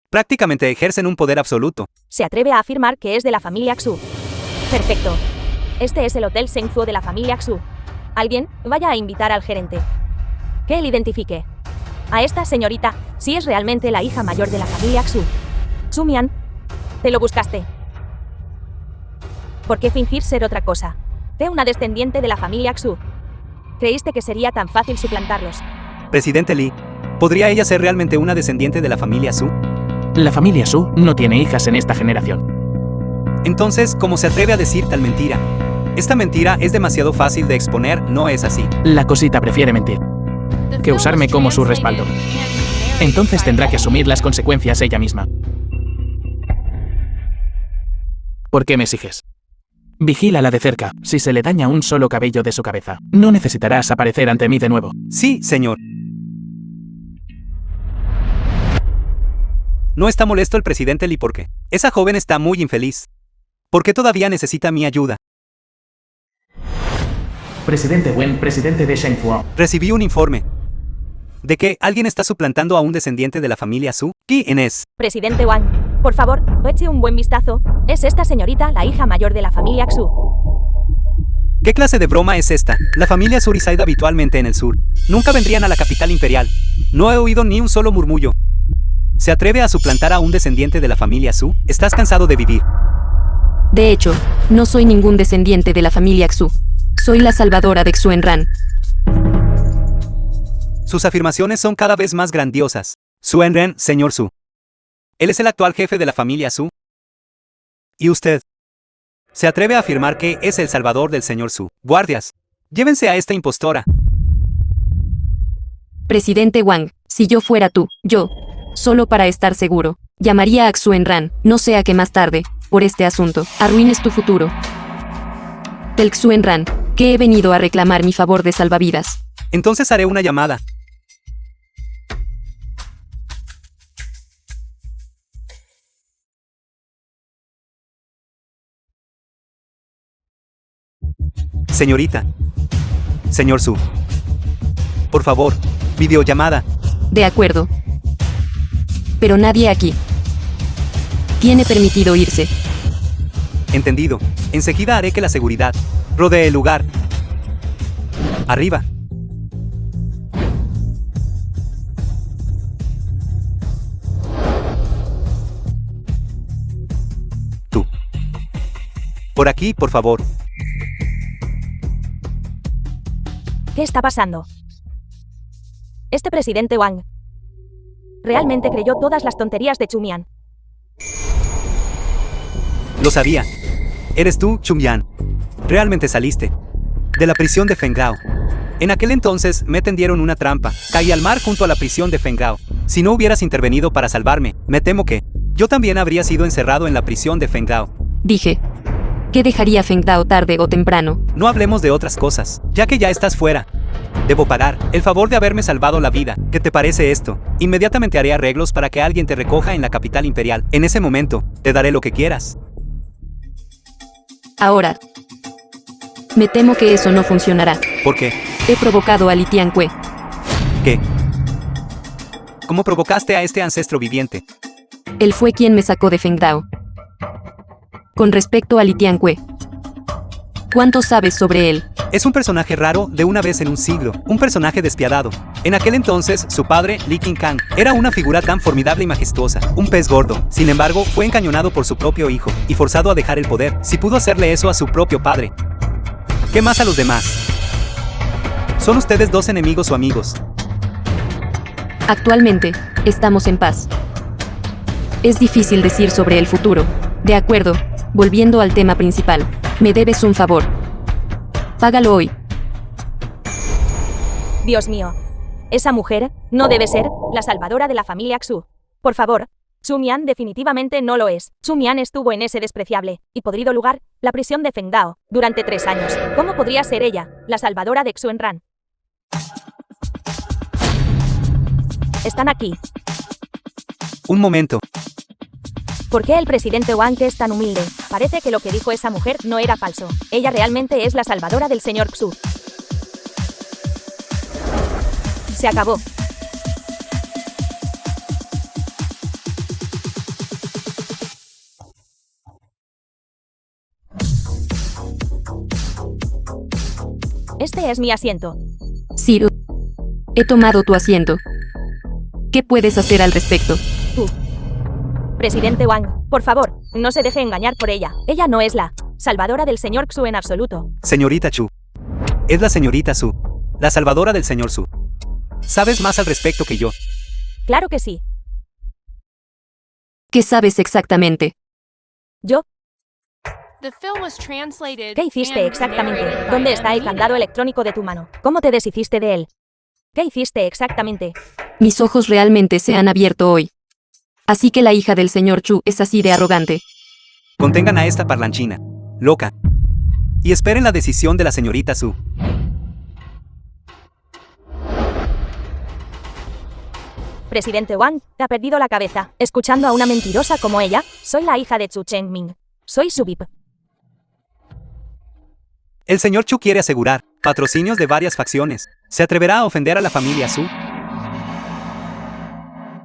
B: prácticamente ejercen un poder absoluto.
D: Se atreve a afirmar que es de la familia Xu. Perfecto. Este es el Hotel Senzu de la familia Xu. Alguien, vaya a invitar al gerente. Que él identifique a esta señorita, si es realmente la hija mayor de la familia Xu. Xumian, te lo buscaste. ¿Por qué fingir ser otra cosa? Sé una descendiente de la familia Xu. ¿Creíste que sería tan fácil suplantarlos?
B: Presidente Lee, ¿podría ella ser realmente una descendiente de la familia Su?
A: La familia Su no tiene hijas en esta generación.
B: Entonces, ¿cómo se atreve a decir tal mentira? Esta mentira es demasiado fácil de exponer, ¿no es así?
A: La cosita prefiere mentir que usarme como su respaldo. Entonces tendrá que asumir las consecuencias ella misma. ¿Por qué me exiges? Vigílala de cerca. Si se le daña un solo cabello de su cabeza, no necesitarás aparecer ante mí de nuevo.
B: Sí, señor. No está molesto el presidente Lee porque esa joven está muy infeliz. Porque todavía necesita mi ayuda.
A: Presidente Wen, presidente de Shenghuo.
B: Recibí un informe de que alguien está suplantando a un descendiente de la familia Su. ¿Quién es?
D: Presidente Wang, por favor, eche un buen vistazo. Es esta señorita la hija mayor de la familia Xu.
B: ¿Qué clase de broma es esta? La familia Su reside habitualmente en el sur. Nunca vendrían a la capital imperial. No he oído ni un solo murmullo. ¿Se atreve a suplantar a un descendiente de la familia Su? ¿Estás cansado de vivir?
C: De hecho, no soy ningún descendiente de la familia Xu. Soy la salvadora de Xuenran.
B: Sus afirmaciones son cada vez más grandiosas. Xuenren, señor Su. Él es el actual jefe de la familia Su. ¿Y usted? Se atreve a afirmar que es el salvador del señor Su. Guardias, llévense a esta impostora.
C: Presidente Wang, si yo fuera tú, yo, solo para estar seguro, llamaría a Xuenran, no sea que más tarde, por este asunto, arruines tu futuro. Del Xuenran, que he venido a reclamar mi favor de salvavidas.
B: Entonces haré una llamada. Señorita. Señor Su. Por favor, videollamada.
C: De acuerdo. Pero nadie aquí tiene permitido irse.
B: Entendido. Enseguida haré que la seguridad rodee el lugar. Arriba. Tú. Por aquí, por favor.
D: ¿Qué está pasando? Este presidente Wang Realmente creyó todas las tonterías de Chumian.
B: Lo sabía. Eres tú, Chumyan. Realmente saliste de la prisión de Fenghao. En aquel entonces me tendieron una trampa. Caí al mar junto a la prisión de Fenghao. Si no hubieras intervenido para salvarme, me temo que yo también habría sido encerrado en la prisión de Fenghao.
C: Dije. ¿Qué dejaría Feng Dao tarde o temprano?
B: No hablemos de otras cosas, ya que ya estás fuera. Debo pagar el favor de haberme salvado la vida. ¿Qué te parece esto? Inmediatamente haré arreglos para que alguien te recoja en la capital imperial. En ese momento, te daré lo que quieras.
C: Ahora. Me temo que eso no funcionará.
B: ¿Por qué?
C: He provocado a Li Tianque.
B: ¿Qué? ¿Cómo provocaste a este ancestro viviente?
C: Él fue quien me sacó de Feng Dao. Con respecto a Li Tianque, ¿cuánto sabes sobre él?
B: Es un personaje raro de una vez en un siglo, un personaje despiadado. En aquel entonces, su padre, Li Qingkang, era una figura tan formidable y majestuosa, un pez gordo. Sin embargo, fue encañonado por su propio hijo y forzado a dejar el poder. Si pudo hacerle eso a su propio padre, ¿qué más a los demás? ¿Son ustedes dos enemigos o amigos?
C: Actualmente, estamos en paz. Es difícil decir sobre el futuro. De acuerdo, volviendo al tema principal, me debes un favor. Págalo hoy.
D: Dios mío. Esa mujer no debe ser la salvadora de la familia Xu. Por favor. Chumian definitivamente no lo es. Chumian estuvo en ese despreciable y podrido lugar, la prisión de Fengdao, durante 3 años. ¿Cómo podría ser ella, la salvadora de Xuenran? Están aquí.
B: Un momento.
D: ¿Por qué el presidente Wang es tan humilde? Parece que lo que dijo esa mujer no era falso. Ella realmente es la salvadora del señor Xu. Se acabó. Este es mi asiento.
C: Ciro. He tomado tu asiento. ¿Qué puedes hacer al respecto?
D: Tú. Presidente Wang, por favor, no se deje engañar por ella. Ella no es la salvadora del señor Xu en absoluto.
B: Señorita Chu. Es la señorita Su, la salvadora del señor Su. ¿Sabes más al respecto que yo?
D: Claro que sí.
C: ¿Qué sabes exactamente?
D: Yo.
E: The film was translated
D: ¿Qué hiciste
E: and
D: exactamente?
E: narrated by
D: ¿Dónde está el
E: Amina.
D: candado electrónico de tu mano? ¿Cómo te deshiciste de él? ¿Qué hiciste exactamente?
C: Mis ojos realmente se han abierto hoy. Así que la hija del señor Chu es así de arrogante.
B: Contengan a esta parlanchina. Loca. Y esperen la decisión de la señorita Su.
D: Presidente Wang, ha perdido la cabeza. Escuchando a una mentirosa como ella, soy la hija de Chu Chengming. Soy su VIP.
B: El señor Chu quiere asegurar patrocinios de varias facciones. ¿Se atreverá a ofender a la familia Su?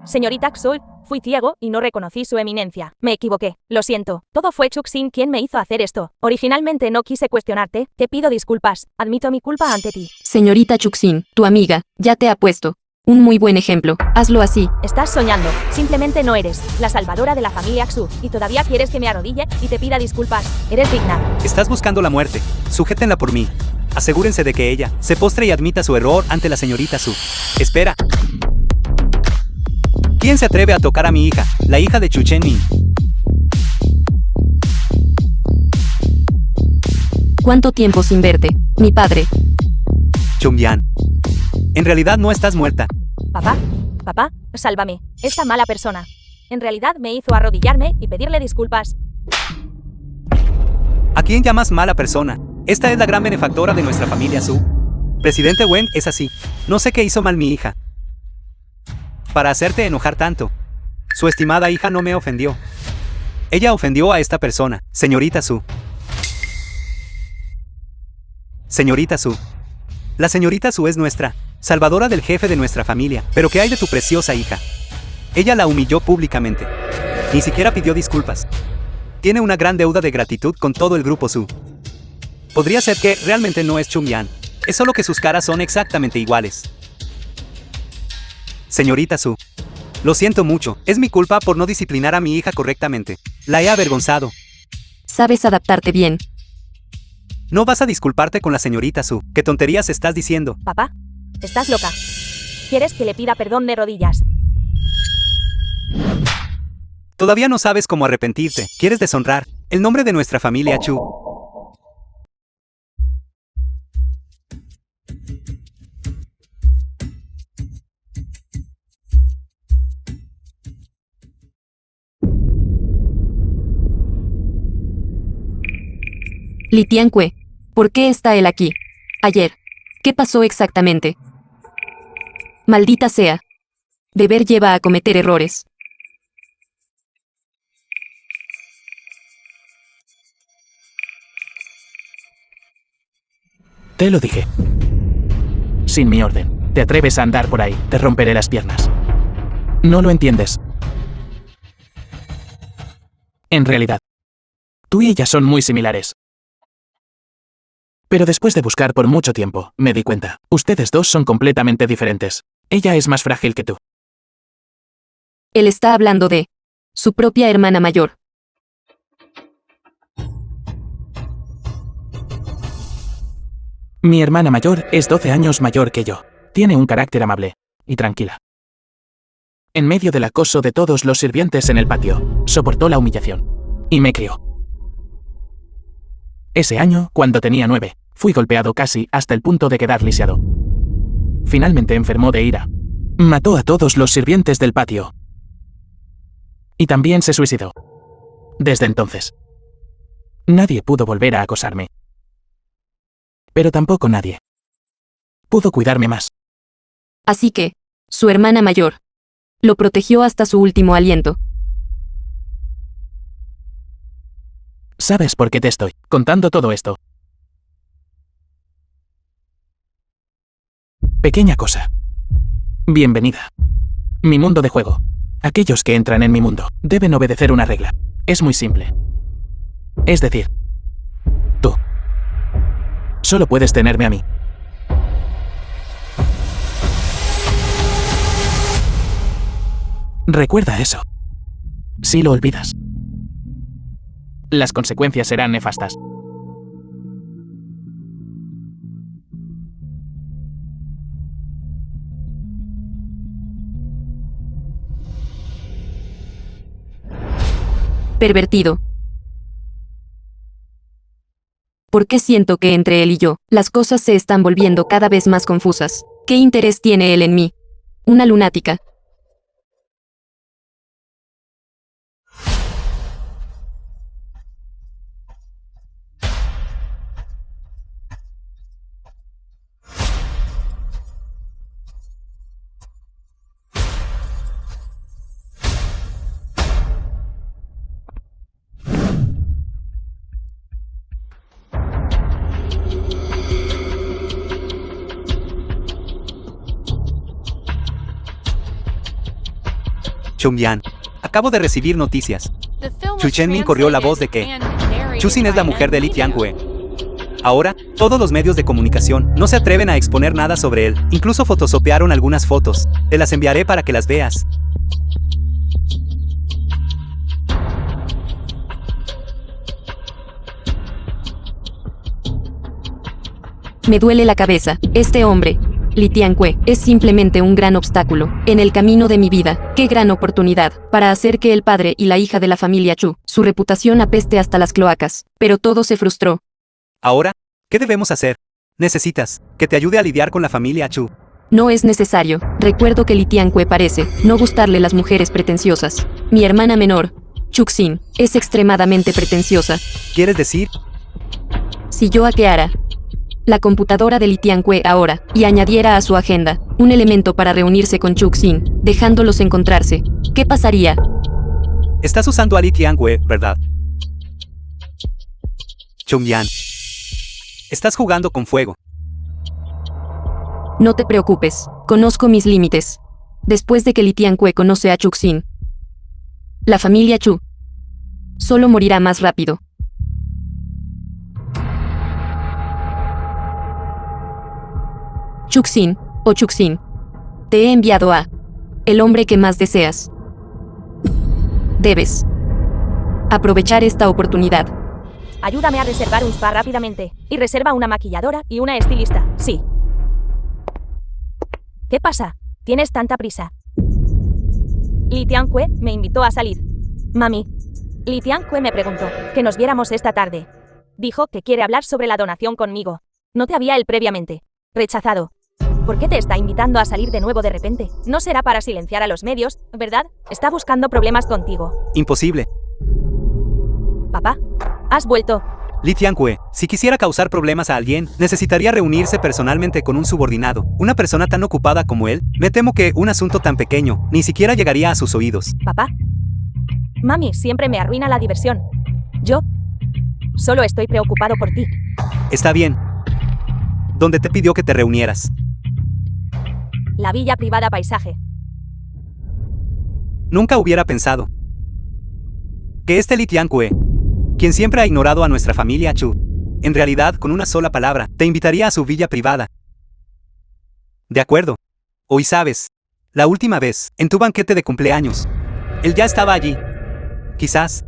D: Señorita Xu, fui ciego y no reconocí su eminencia. Me equivoqué. Lo siento. Todo fue Chuxin quien me hizo hacer esto. Originalmente no quise cuestionarte. Te pido disculpas. Admito mi culpa ante ti.
C: Señorita Chuxin, tu amiga, ya te ha puesto un muy buen ejemplo. Hazlo así.
D: Estás soñando. Simplemente no eres la salvadora de la familia Xu. Y todavía quieres que me arrodille y te pida disculpas. Eres digna.
B: Estás buscando la muerte. Sujétenla por mí. Asegúrense de que ella se postre y admita su error ante la señorita Su. Espera. ¿Quién se atreve a tocar a mi hija, la hija de Chu Chenmin?
C: ¿Cuánto tiempo sin verte, mi padre?
B: Chumyan. En realidad no estás muerta.
D: Papá, sálvame. Esta mala persona. En realidad me hizo arrodillarme y pedirle disculpas.
B: ¿A quién llamas mala persona? Esta es la gran benefactora de nuestra familia Su. Presidente Wen es así. No sé qué hizo mal mi hija para hacerte enojar tanto. Su estimada hija no me ofendió. Ella ofendió a esta persona, señorita Su. Señorita Su. La señorita Su es nuestra salvadora del jefe de nuestra familia. ¿Pero qué hay de tu preciosa hija? Ella la humilló públicamente. Ni siquiera pidió disculpas. Tiene una gran deuda de gratitud con todo el grupo Su. Podría ser que realmente no es Chumyan. Es solo que sus caras son exactamente iguales. Señorita Su. Lo siento mucho. Es mi culpa por no disciplinar a mi hija correctamente. La he avergonzado.
C: Sabes adaptarte bien.
B: No vas a disculparte con la señorita Su. ¿Qué tonterías estás diciendo?
D: Papá, estás loca. ¿Quieres que le pida perdón de rodillas?
B: Todavía no sabes cómo arrepentirte. Quieres deshonrar el nombre de nuestra familia Chu.
C: Li Tianque, ¿por qué está él aquí? Ayer. ¿Qué pasó exactamente? Maldita sea. Beber lleva a cometer errores.
A: Te lo dije. Sin mi orden. Te atreves a andar por ahí, te romperé las piernas. No lo entiendes. En realidad, tú y ella son muy similares. Pero después de buscar por mucho tiempo, me di cuenta. Ustedes dos son completamente diferentes. Ella es más frágil que tú.
C: Él está hablando de su propia hermana mayor.
A: Mi hermana mayor es 12 años mayor que yo. Tiene un carácter amable y tranquila. En medio del acoso de todos los sirvientes en el patio, soportó la humillación y me crió. Ese año, cuando tenía 9, fui golpeado casi hasta el punto de quedar lisiado. Finalmente enfermó de ira. Mató a todos los sirvientes del patio. Y también se suicidó. Desde entonces, nadie pudo volver a acosarme. Pero tampoco nadie pudo cuidarme más.
C: Así que, su hermana mayor lo protegió hasta su último aliento.
A: ¿Sabes por qué te estoy contando todo esto? Pequeña cosa. Bienvenida. Mi mundo de juego. Aquellos que entran en mi mundo deben obedecer una regla. Es muy simple. Es decir, tú solo puedes tenerme a mí. Recuerda eso. Si lo olvidas, las consecuencias serán nefastas.
C: Pervertido. ¿Por qué siento que entre él y yo, las cosas se están volviendo cada vez más confusas? ¿Qué interés tiene él en mí? Una lunática.
B: Chongyan, acabo de recibir noticias.
E: The film
B: Chu
E: was
B: Chenmin corrió la voz de que
E: translated and narrated
B: Chusin es la
E: by
B: mujer de Li
E: Media.
B: Tianque. Ahora, todos los medios de comunicación no se atreven a exponer nada sobre él. Incluso photoshopearon algunas fotos. Te las enviaré para que las veas.
C: Me duele la cabeza. Este hombre, Li Tianque, es simplemente un gran obstáculo en el camino de mi vida. Qué gran oportunidad para hacer que el padre y la hija de la familia Chu, su reputación apeste hasta las cloacas. Pero todo se frustró.
B: Ahora, ¿qué debemos hacer? Necesitas que te ayude a lidiar con la familia Chu.
C: No es necesario. Recuerdo que Li Tianque parece no gustarle las mujeres pretenciosas. Mi hermana menor, Chuxin, es extremadamente pretenciosa.
B: ¿Quieres decir?
C: Si yo hackeara la computadora de Li Tianque ahora y añadiera a su agenda un elemento para reunirse con Chuxin, dejándolos encontrarse, ¿qué pasaría?
B: Estás usando a Li Tianque, ¿verdad? Chongyan. Estás jugando con fuego.
C: No te preocupes, conozco mis límites. Después de que Li Tianque conoce a Chuxin, la familia Chu solo morirá más rápido. Chuxin, o Chuxin, te he enviado a el hombre que más deseas. Debes aprovechar esta oportunidad.
D: Ayúdame a reservar un spa rápidamente. Y reserva una maquilladora y una estilista. Sí. ¿Qué pasa? ¿Tienes tanta prisa? Li Tianque me invitó a salir. Mami. Li Tianque me preguntó que nos viéramos esta tarde. Dijo que quiere hablar sobre la donación conmigo. No te había él previamente rechazado. ¿Por qué te está invitando a salir de nuevo de repente? No será para silenciar a los medios, ¿verdad? Está buscando problemas contigo.
B: Imposible.
D: Papá, has vuelto.
B: Li Tianque, si quisiera causar problemas a alguien, necesitaría reunirse personalmente con un subordinado. Una persona tan ocupada como él, me temo que un asunto tan pequeño ni siquiera llegaría a sus oídos.
D: Papá. Mami siempre me arruina la diversión. Yo solo estoy preocupado por ti.
B: Está bien. ¿Dónde te pidió que te reunieras?
D: La villa privada paisaje.
B: Nunca hubiera pensado que este Li Tianque, quien siempre ha ignorado a nuestra familia Chu, en realidad, con una sola palabra, te invitaría a su villa privada. De acuerdo. Hoy sabes, la última vez, en tu banquete de cumpleaños, él ya estaba allí. Quizás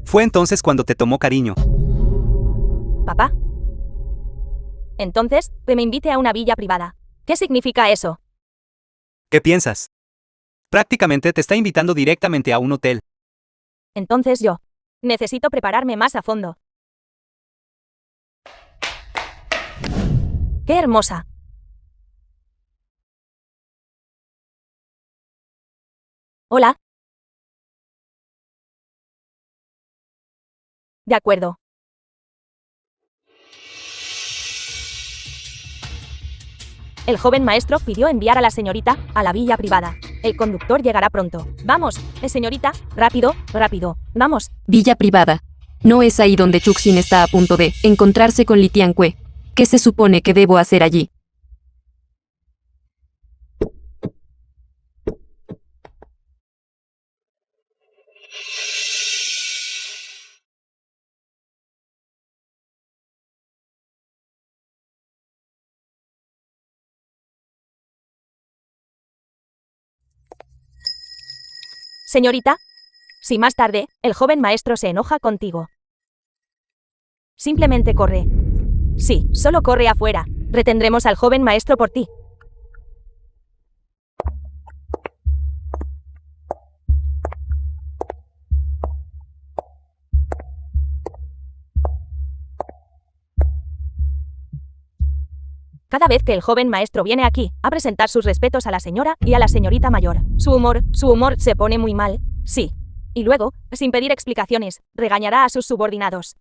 B: fue entonces cuando te tomó cariño.
D: Papá. Entonces, que me invite a una villa privada. ¿Qué significa eso?
B: ¿Qué piensas? Prácticamente te está invitando directamente a un hotel.
D: Entonces yo necesito prepararme más a fondo. ¡Qué hermosa! Hola. De acuerdo. El joven maestro pidió enviar a la señorita a la villa privada. El conductor llegará pronto. Vamos, señorita, rápido, rápido, vamos.
C: Villa privada. No es ahí donde Chuxin está a punto de encontrarse con Li Tianque. ¿Qué se supone que debo hacer allí?
D: Señorita, si más tarde, el joven maestro se enoja contigo. Simplemente corre. Sí, solo corre afuera. Retendremos al joven maestro por ti. Cada vez que el joven maestro viene aquí, a presentar sus respetos a la señora y a la señorita mayor, su humor se pone muy mal, sí. Y luego, sin pedir explicaciones, regañará a sus subordinados.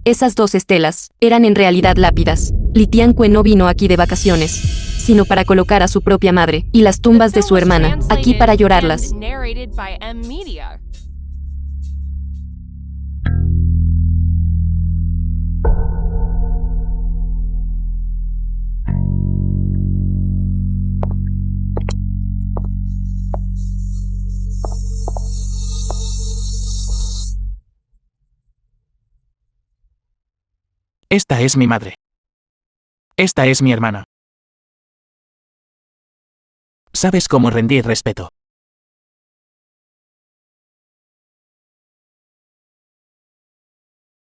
C: Esas dos estelas eran en realidad lápidas. Li Tianque no vino aquí de vacaciones, sino para colocar a su propia madre y las tumbas de su hermana aquí para llorarlas.
E: Narrated by M Media.
A: Esta es mi madre. Esta es mi hermana. ¿Sabes cómo rendir respeto?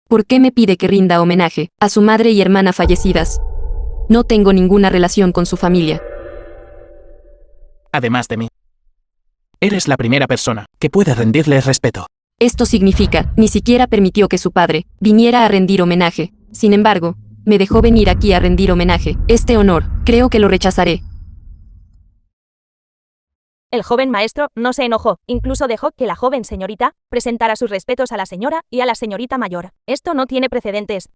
C: ¿Por qué me pide que rinda homenaje a su madre y hermana fallecidas? No tengo ninguna relación con su familia.
A: Además de mí. Eres la primera persona que puede rendirles respeto.
C: Esto significa, ni siquiera permitió que su padre viniera a rendir homenaje. Sin embargo, me dejó venir aquí a rendir homenaje. Este honor, creo que lo rechazaré.
D: El joven maestro no se enojó, incluso dejó que la joven señorita presentara sus respetos a la señora y a la señorita mayor. Esto no tiene precedentes.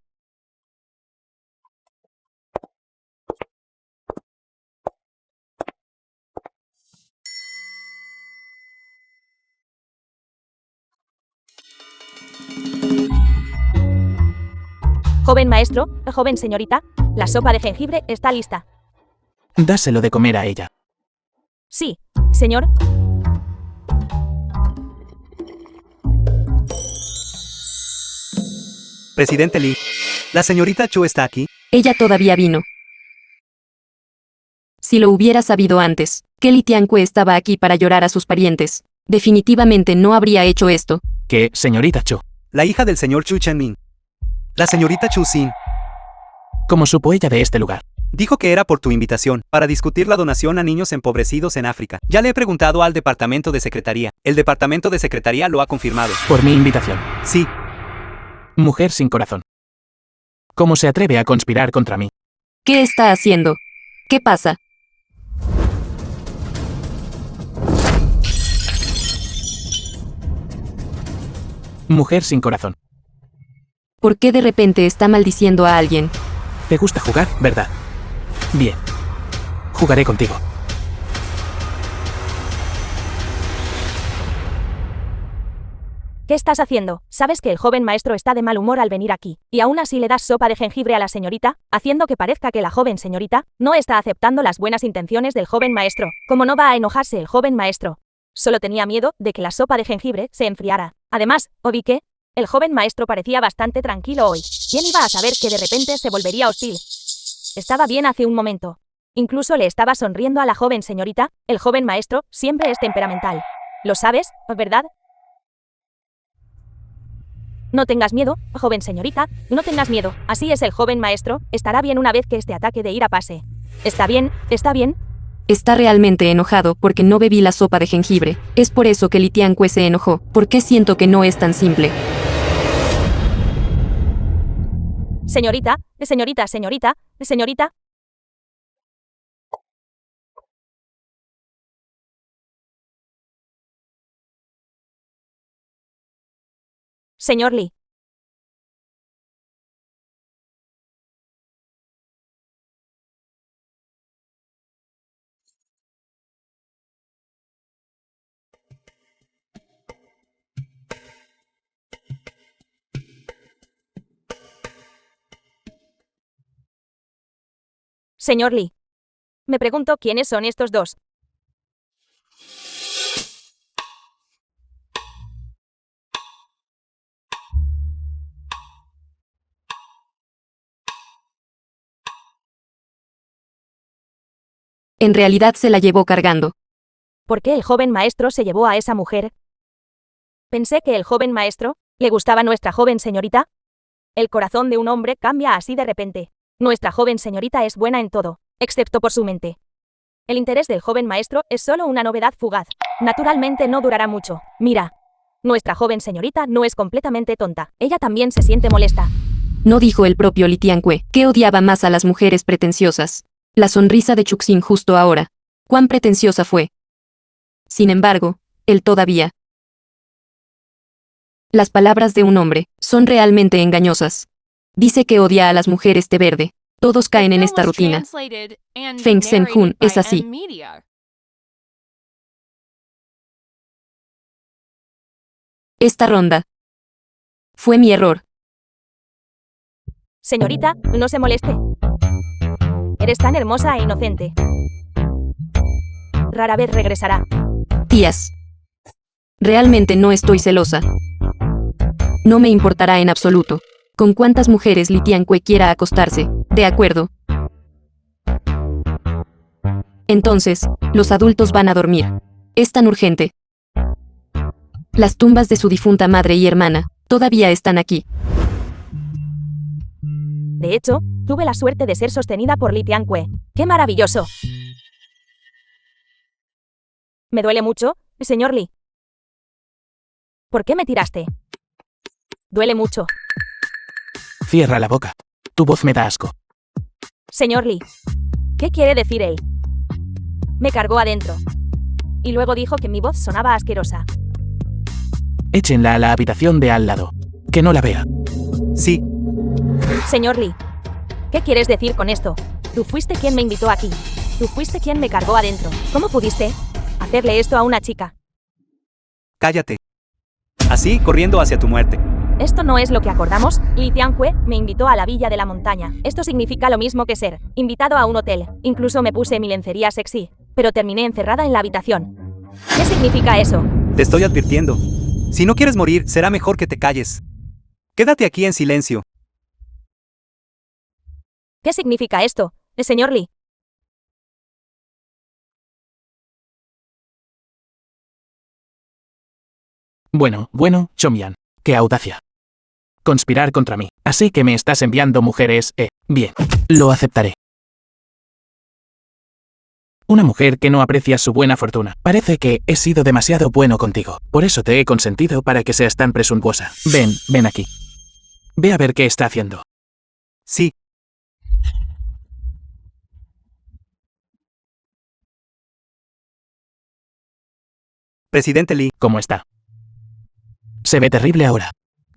D: Joven maestro, joven señorita, la sopa de jengibre está lista.
A: Dáselo de comer a ella.
D: Sí, señor.
B: Presidente Li, ¿la señorita Chu está aquí?
C: Ella todavía vino. Si lo hubiera sabido antes, que Li Tianque estaba aquí para llorar a sus parientes, definitivamente no habría hecho esto.
A: ¿Qué, señorita Chu?
B: La hija del señor Chu Chenmin. La señorita Chu Xin.
A: ¿Cómo supo ella de este lugar?
B: Dijo que era por tu invitación, para discutir la donación a niños empobrecidos en África. Ya le he preguntado al departamento de secretaría. El departamento de secretaría lo ha confirmado.
A: Por mi invitación.
B: Sí,
A: Mujer sin corazón. ¿Cómo se atreve a conspirar contra mí?
C: ¿Qué está haciendo? ¿Qué pasa?
A: Mujer sin corazón.
C: ¿Por qué de repente está maldiciendo a alguien?
A: ¿Te gusta jugar, verdad? Bien. Jugaré contigo.
D: ¿Qué estás haciendo? Sabes que el joven maestro está de mal humor al venir aquí, y aún así le das sopa de jengibre a la señorita, haciendo que parezca que la joven señorita no está aceptando las buenas intenciones del joven maestro. ¿Cómo no va a enojarse el joven maestro? Solo tenía miedo de que la sopa de jengibre se enfriara. Además, vi que el joven maestro parecía bastante tranquilo hoy. ¿Quién iba a saber que de repente se volvería hostil? Estaba bien hace un momento. Incluso le estaba sonriendo a la joven señorita. El joven maestro siempre es temperamental. ¿Lo sabes, verdad? No tengas miedo, joven señorita, no tengas miedo. Así es el joven maestro, estará bien una vez que este ataque de ira pase. ¿Está bien? ¿Está bien?
C: Está realmente enojado porque no bebí la sopa de jengibre. Es por eso que Li Tianque se enojó. ¿Por qué siento que no es tan simple?
D: Señorita, señorita, señorita, señorita. Señor Li. Señor Li. Me pregunto quiénes son estos dos.
C: En realidad se la llevó cargando.
D: ¿Por qué el joven maestro se llevó a esa mujer? Pensé que el joven maestro le gustaba nuestra joven señorita. El corazón de un hombre cambia así de repente. Nuestra joven señorita es buena en todo, excepto por su mente. El interés del joven maestro es solo una novedad fugaz. Naturalmente no durará mucho. Mira, nuestra joven señorita no es completamente tonta. Ella también se siente molesta.
C: No dijo el propio Li Tianque, que odiaba más a las mujeres pretenciosas. La sonrisa de Chuxin justo ahora. ¿Cuán pretenciosa fue? Sin embargo, él todavía. Las palabras de un hombre son realmente engañosas. Dice que odia a las mujeres té verde. Todos caen en esta rutina. Feng Zhenhun es así. Esta ronda fue mi error.
D: Señorita, no se moleste. Eres tan hermosa e inocente. Rara vez regresará.
C: Tías. Realmente no estoy celosa. No me importará en absoluto con cuántas mujeres Li Tianque quiera acostarse, ¿de acuerdo? Entonces, los adultos van a dormir. Es tan urgente. Las tumbas de su difunta madre y hermana todavía están aquí.
D: De hecho, tuve la suerte de ser sostenida por Li Tianque. ¡Qué maravilloso! Me duele mucho, señor Li. ¿Por qué me tiraste? Duele mucho.
A: Cierra la boca. Tu voz me da asco.
D: Señor Li. ¿Qué quiere decir él? Me cargó adentro. Y luego dijo que mi voz sonaba asquerosa.
A: Échenla a la habitación de al lado. Que no la vea.
B: sí.
D: Señor Li. ¿Qué quieres decir con esto? Tú fuiste quien me invitó aquí. Tú fuiste quien me cargó adentro. ¿Cómo pudiste hacerle esto a una chica?
B: Cállate. Así, corriendo hacia tu muerte.
D: Esto no es lo que acordamos. Li Tianque me invitó a la villa de la montaña. Esto significa lo mismo que ser invitado a un hotel. Incluso me puse mi lencería sexy, pero terminé encerrada en la habitación. ¿Qué significa eso?
B: Te estoy advirtiendo. Si no quieres morir, será mejor que te calles. Quédate aquí en silencio.
D: ¿Qué significa esto, señor Li?
A: Bueno, Chomyan. ¡Qué audacia! Conspirar contra mí. Así que me estás enviando mujeres, bien. Lo aceptaré. Una mujer que no aprecia su buena fortuna. Parece que he sido demasiado bueno contigo. Por eso te he consentido para que seas tan presuntuosa. Ven aquí. Ve a ver qué está haciendo.
B: Sí. Presidente Lee,
A: ¿Cómo está? Se ve terrible ahora.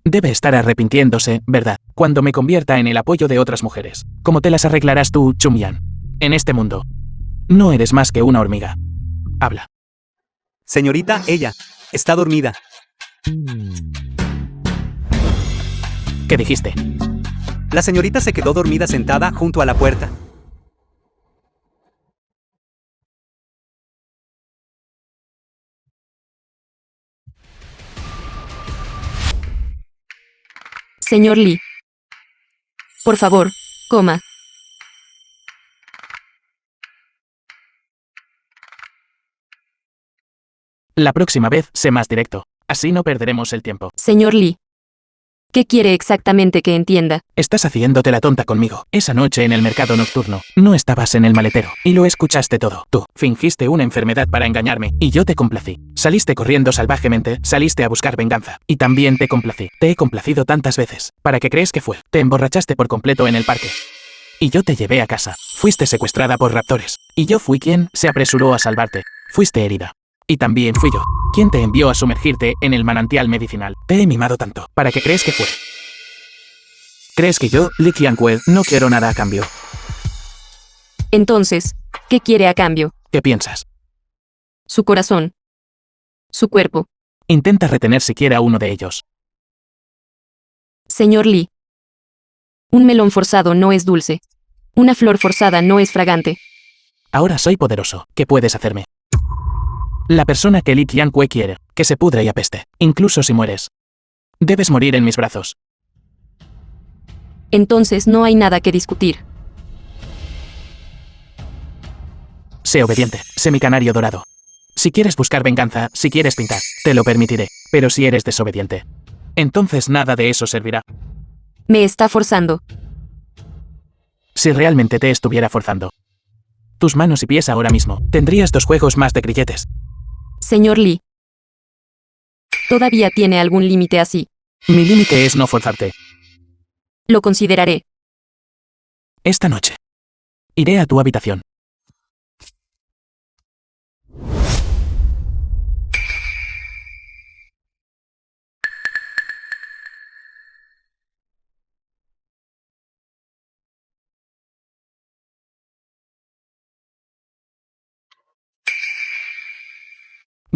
A: Debe estar arrepintiéndose, ¿verdad? Cuando me convierta en el apoyo de otras mujeres. ¿Cómo te las arreglarás tú, Chumyan? En este mundo. No eres más que una hormiga. Habla.
B: señorita, ella está dormida.
A: ¿Qué dijiste?
B: La señorita se quedó dormida sentada junto a la puerta.
C: Señor Lee. Por favor, coma.
A: La próxima vez sé más directo. Así no perderemos el tiempo.
C: Señor Lee. ¿Qué quiere exactamente que entienda?
A: Estás haciéndote la tonta conmigo. Esa noche en el mercado nocturno, no estabas en el maletero, y lo escuchaste todo. Tú, fingiste una enfermedad para engañarme, y yo te complací. Saliste corriendo salvajemente, saliste a buscar venganza, y también te complací. Te he complacido tantas veces. ¿Para qué crees que fue? Te emborrachaste por completo en el parque. Y yo te llevé a casa. Fuiste secuestrada por raptores. Y yo fui quien se apresuró a salvarte. Fuiste herida. Y también fui yo quien te envió a sumergirte en el manantial medicinal. Te he mimado tanto. ¿Para qué crees que fue? ¿Crees que yo, Lee Qianque, no quiero nada a cambio?
C: Entonces, ¿qué quiere a cambio?
A: ¿Qué piensas?
C: Su corazón. Su cuerpo.
A: Intenta retener siquiera uno de ellos.
C: Señor Lee. Un melón forzado no es dulce. Una flor forzada no es fragante.
A: Ahora soy poderoso. ¿Qué puedes hacerme? La persona que Lee Qianque quiere, que se pudre y apeste, incluso si mueres. Debes morir en mis brazos.
C: Entonces no hay nada que discutir.
A: Sé obediente, sé mi canario dorado. Si quieres buscar venganza, si quieres pintar, te lo permitiré. Pero si eres desobediente, entonces nada de eso servirá.
C: Me está forzando.
A: Si realmente te estuviera forzando. Tus manos y pies ahora mismo, tendrías 2 juegos más de grilletes.
C: Señor Lee. Todavía tiene algún límite así.
A: Mi límite es no forzarte.
C: Lo consideraré.
A: Esta noche. Iré a tu habitación.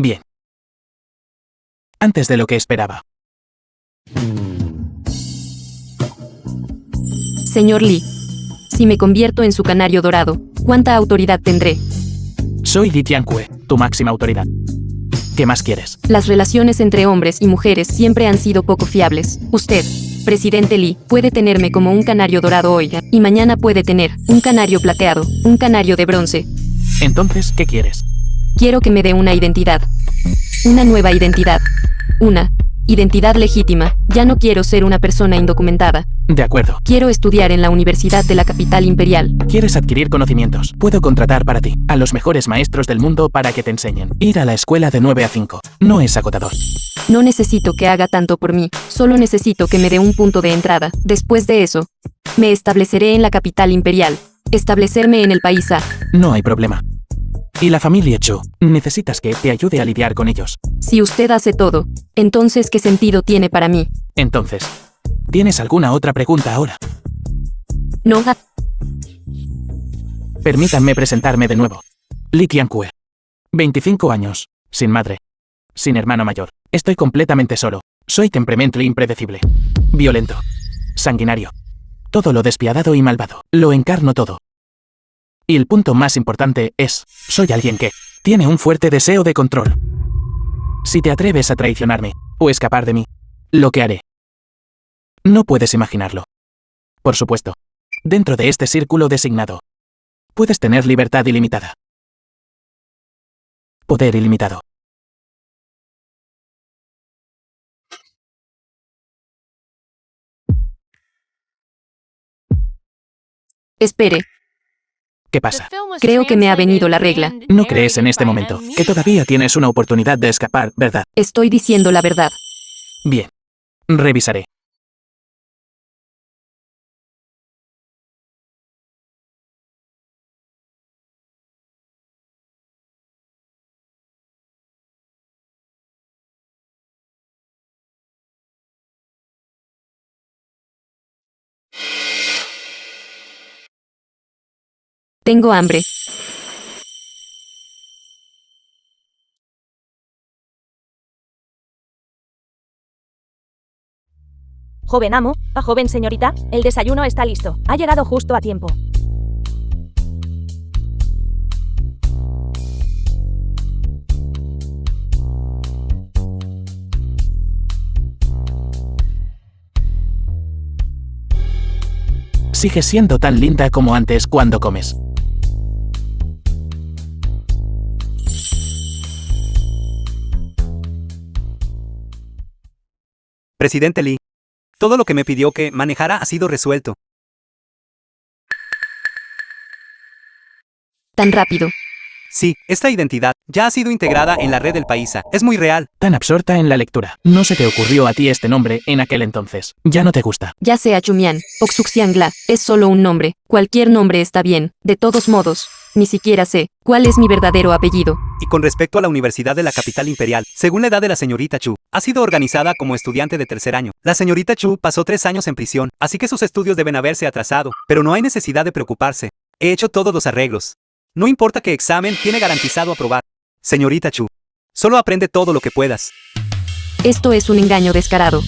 A: Bien. Antes de lo que esperaba.
C: Señor Lee. Si me convierto en su canario dorado, ¿cuánta autoridad tendré?
A: Soy Lee Qianque, tu máxima autoridad. ¿Qué más quieres?
C: Las relaciones entre hombres y mujeres siempre han sido poco fiables. Usted, presidente Lee, puede tenerme como un canario dorado hoy, y mañana puede tener un canario plateado, un canario de bronce.
A: Entonces, ¿qué quieres?
C: Quiero que me dé una identidad. Una nueva identidad. Una identidad legítima. Ya no quiero ser una persona indocumentada.
A: De acuerdo.
C: Quiero estudiar en la Universidad de la Capital Imperial.
A: ¿Quieres adquirir conocimientos? Puedo contratar para ti a los mejores maestros del mundo para que te enseñen. Ir a la escuela de 9 a 5. No es agotador.
C: No necesito que haga tanto por mí, solo necesito que me dé un punto de entrada. Después de eso, me estableceré en la Capital Imperial. Establecerme en el país A.
A: No hay problema. Y la familia Chu, necesitas que te ayude a lidiar con ellos.
C: Si usted hace todo, entonces ¿qué sentido tiene para mí?
A: Entonces, ¿tienes alguna otra pregunta ahora?
C: No.
A: Permítanme presentarme de nuevo. Lee Qianque. 25 años, sin madre, sin hermano mayor. Estoy completamente solo. Soy temperamento impredecible, violento, sanguinario. Todo lo despiadado y malvado. Lo encarno todo. Y el punto más importante es, soy alguien que tiene un fuerte deseo de control. Si te atreves a traicionarme, o escapar de mí, lo que haré. No puedes imaginarlo. Por supuesto. Dentro de este círculo designado, puedes tener libertad ilimitada. Poder ilimitado.
C: Espere.
A: ¿Qué
E: The
A: pasa?
E: film was
C: Creo que me ha venido la regla.
E: translated
A: No
E: and
A: crees en
E: narrated
A: este
E: by
A: momento
E: M.
A: que todavía tienes una oportunidad de escapar, ¿verdad?
C: Estoy diciendo la verdad.
A: Bien. Revisaré.
C: Tengo hambre.
D: Joven amo, joven señorita, el desayuno está listo. Ha llegado justo a tiempo.
A: Sigues siendo tan linda como antes cuando comes.
B: Presidente Lee. Todo lo que me pidió que manejara ha sido resuelto.
C: Tan rápido.
B: Sí, esta identidad ya ha sido integrada en la red del Paisa. Es muy real.
A: Tan absorta en la lectura. No se te ocurrió a ti este nombre en aquel entonces. Ya no te gusta.
C: Ya sea Chumian, Oxuxiangla, es solo un nombre. Cualquier nombre está bien. De todos modos, ni siquiera sé cuál es mi verdadero apellido.
B: Y con respecto a la Universidad de la Capital Imperial, según la edad de la señorita Chu, ha sido organizada como estudiante de tercer año. La señorita Chu pasó 3 años en prisión, así que sus estudios deben haberse atrasado. Pero no hay necesidad de preocuparse. He hecho todos los arreglos. No importa qué examen tiene garantizado aprobar. Señorita Chu, solo aprende todo lo que puedas.
C: Esto es un engaño descarado.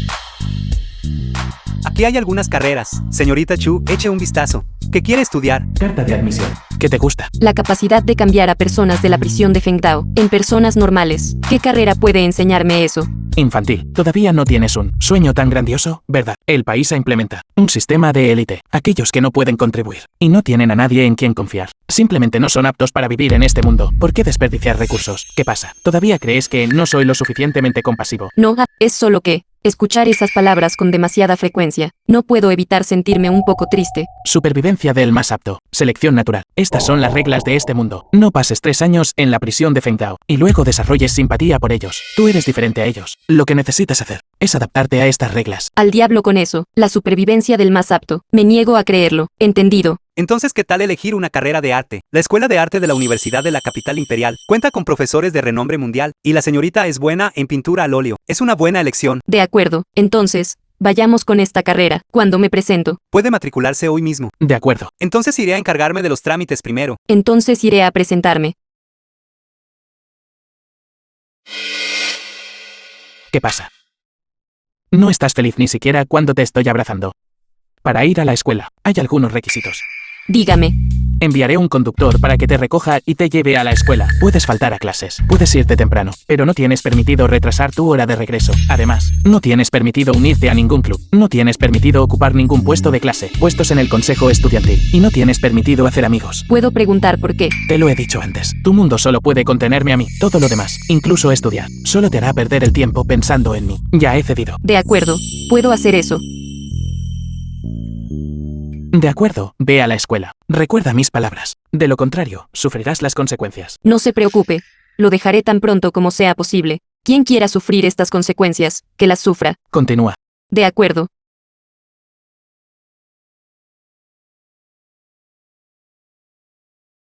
B: Aquí hay algunas carreras. Señorita Chu, eche un vistazo. ¿Qué quiere estudiar?
A: Carta de admisión. ¿Qué te gusta?
C: La capacidad de cambiar a personas de la prisión de Fengdao en personas normales. ¿Qué carrera puede enseñarme eso?
A: Infantil. Todavía no tienes un sueño tan grandioso, ¿verdad? El Paisa implementa un sistema de élite. Aquellos que no pueden contribuir y no tienen a nadie en quien confiar. Simplemente no son aptos para vivir en este mundo. ¿Por qué desperdiciar recursos? ¿Qué pasa? ¿Todavía crees que no soy lo suficientemente compasivo?
C: No, es solo que escuchar esas palabras con demasiada frecuencia. No puedo evitar sentirme un poco triste.
A: Supervivencia del más apto. Selección natural. Estas son las reglas de este mundo. No pases 3 años en la prisión de Fengdao y luego desarrolles simpatía por ellos. Tú eres diferente a ellos. Lo que necesitas hacer es adaptarte a estas reglas.
C: Al diablo con eso. La supervivencia del más apto. Me niego a creerlo. ¿Entendido?
B: Entonces, ¿qué tal elegir una carrera de arte? La Escuela de Arte de la Universidad de la Capital Imperial cuenta con profesores de renombre mundial, y la señorita es buena en pintura al óleo. Es una buena elección.
C: De acuerdo. Entonces, vayamos con esta carrera. Cuando me presento.
B: Puede matricularse hoy mismo.
A: De acuerdo.
B: Entonces iré a encargarme de los trámites primero.
C: Entonces iré a presentarme.
A: ¿Qué pasa? No estás feliz ni siquiera cuando te estoy abrazando. Para ir a la escuela, hay algunos requisitos.
C: Dígame.
A: Enviaré un conductor para que te recoja y te lleve a la escuela. Puedes faltar a clases, puedes irte temprano, pero no tienes permitido retrasar tu hora de regreso. Además, no tienes permitido unirte a ningún club, no tienes permitido ocupar ningún puesto de clase, puestos en el consejo estudiantil, y no tienes permitido hacer amigos.
C: Puedo preguntar por qué.
A: Te lo he dicho antes, tu mundo solo puede contenerme a mí. Todo lo demás, incluso estudiar, solo te hará perder el tiempo pensando en mí. Ya he cedido.
C: De acuerdo. Puedo hacer eso.
A: De acuerdo, ve a la escuela. Recuerda mis palabras. De lo contrario, sufrirás las consecuencias.
C: No se preocupe. Lo dejaré tan pronto como sea posible. Quien quiera sufrir estas consecuencias, que las sufra.
A: Continúa.
C: De acuerdo.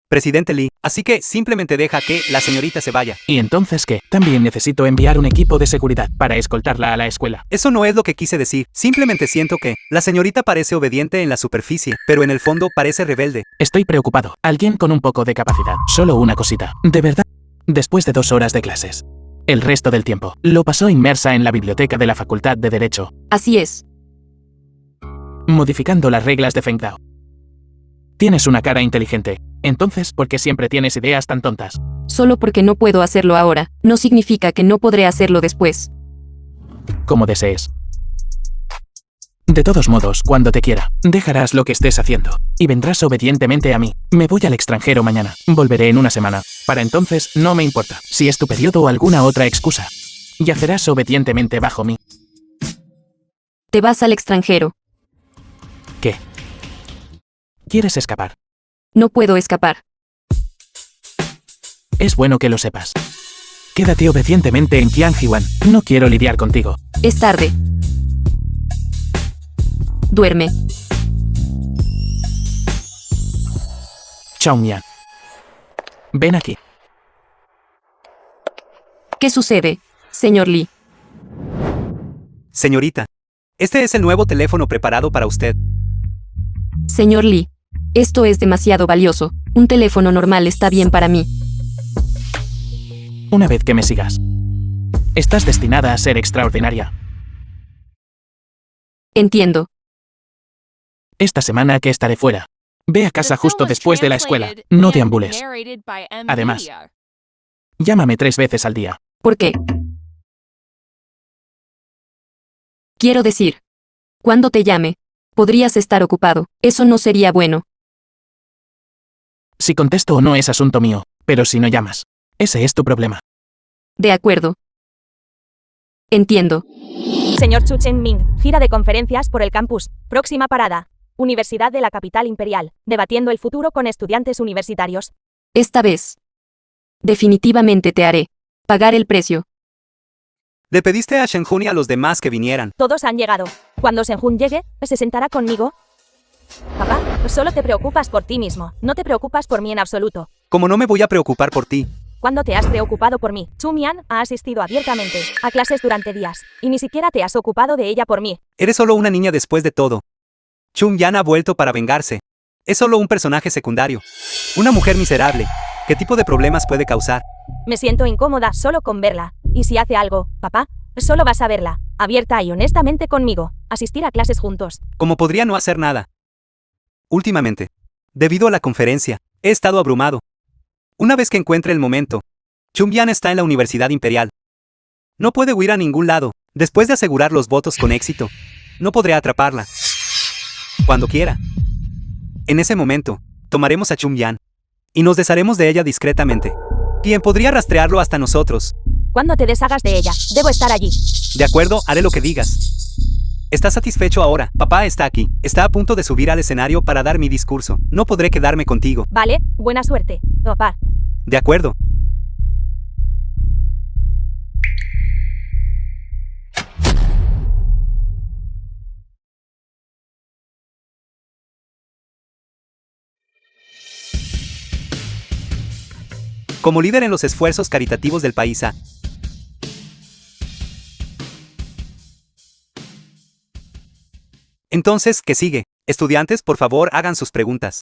B: Presidente Lee, así que simplemente deja que la señorita se vaya.
A: ¿Y entonces qué? También necesito enviar un equipo de seguridad para escoltarla a la escuela.
B: Eso no es lo que quise decir. Simplemente siento que la señorita parece obediente en la superficie, pero en el fondo parece rebelde.
A: Estoy preocupado. Alguien con un poco de capacidad. Solo una cosita. De verdad. Después de 2 horas de clases. El resto del tiempo lo pasó inmersa en la biblioteca de la Facultad de Derecho,
C: Así es.
A: modificando las reglas de Fengdao. Tienes una cara inteligente. Entonces, ¿por qué siempre tienes ideas tan tontas?
C: Solo porque no puedo hacerlo ahora, no significa que no podré hacerlo después.
A: Como desees. De todos modos, cuando te quiera, dejarás lo que estés haciendo y vendrás obedientemente a mí. Me voy al extranjero mañana. Volveré en una semana. Para entonces, no me importa si es tu periodo o alguna otra excusa. Yacerás obedientemente bajo mí.
C: Te vas al extranjero.
A: ¿Qué? ¿Quieres escapar?
C: No puedo escapar.
A: Es bueno que lo sepas. Quédate obedientemente en Qianjiwan. No quiero lidiar contigo.
C: Es tarde. Duerme.
A: Chaomian. Ven aquí.
C: ¿Qué sucede, señor Lee?
B: Señorita, este es el nuevo teléfono preparado para usted.
C: Señor Lee, esto es demasiado valioso. Un teléfono normal está bien para mí.
A: Una vez que me sigas, estás destinada a ser extraordinaria.
C: Entiendo.
A: Esta semana que estaré fuera. Ve a
E: The
A: casa
E: film
A: justo
E: was
A: después de la escuela.
E: translated
A: No
E: and
A: deambules.
E: narrated by M.
A: Además,
E: Media.
A: llámame 3 veces al día.
C: ¿Por qué? Quiero decir, cuando te llame, podrías estar ocupado. Eso no sería bueno.
A: Si contesto o no es asunto mío, pero si no llamas, ese es tu problema.
C: De acuerdo. Entiendo.
D: Señor Chu Cheng-ming, gira de conferencias por el campus. Próxima parada. Universidad de la Capital Imperial, debatiendo el futuro con estudiantes universitarios.
C: Esta vez. Definitivamente te haré pagar el precio.
B: Le pediste a Shenjun y a los demás que vinieran.
D: Todos han llegado. Cuando Senjun llegue, ¿se sentará conmigo? Papá, solo te preocupas por ti mismo. No te preocupas por mí en absoluto.
B: Como no me voy a preocupar por ti.
D: ¿Cuándo te has preocupado por mí? Chu Mian ha asistido abiertamente a clases durante días, y ni siquiera te has ocupado de ella por mí.
B: Eres solo una niña después de todo. Chung Yan ha vuelto para vengarse. Es solo un personaje secundario. Una mujer miserable. ¿Qué tipo de problemas puede causar?
D: Me siento incómoda solo con verla. Y si hace algo, papá, solo vas a verla, abierta y honestamente conmigo, asistir a clases juntos.
B: Como podría no hacer nada. Últimamente, debido a la conferencia, he estado abrumado. Una vez que encuentre el momento, Chung Yan está en la Universidad Imperial. No puede huir a ningún lado. Después de asegurar los votos con éxito, no podré atraparla. Cuando quiera. En ese momento, tomaremos a Chung Yan y nos desharemos de ella discretamente. Quien podría rastrearlo hasta nosotros.
D: Cuando te deshagas de ella, debo estar allí.
B: De acuerdo, haré lo que digas. ¿Estás satisfecho ahora? Papá está aquí. Está a punto de subir al escenario para dar mi discurso. No podré quedarme contigo.
D: Vale, buena suerte, papá.
B: De acuerdo. Como líder en los esfuerzos caritativos del país A. Entonces, ¿qué sigue? Estudiantes, por favor, hagan sus preguntas.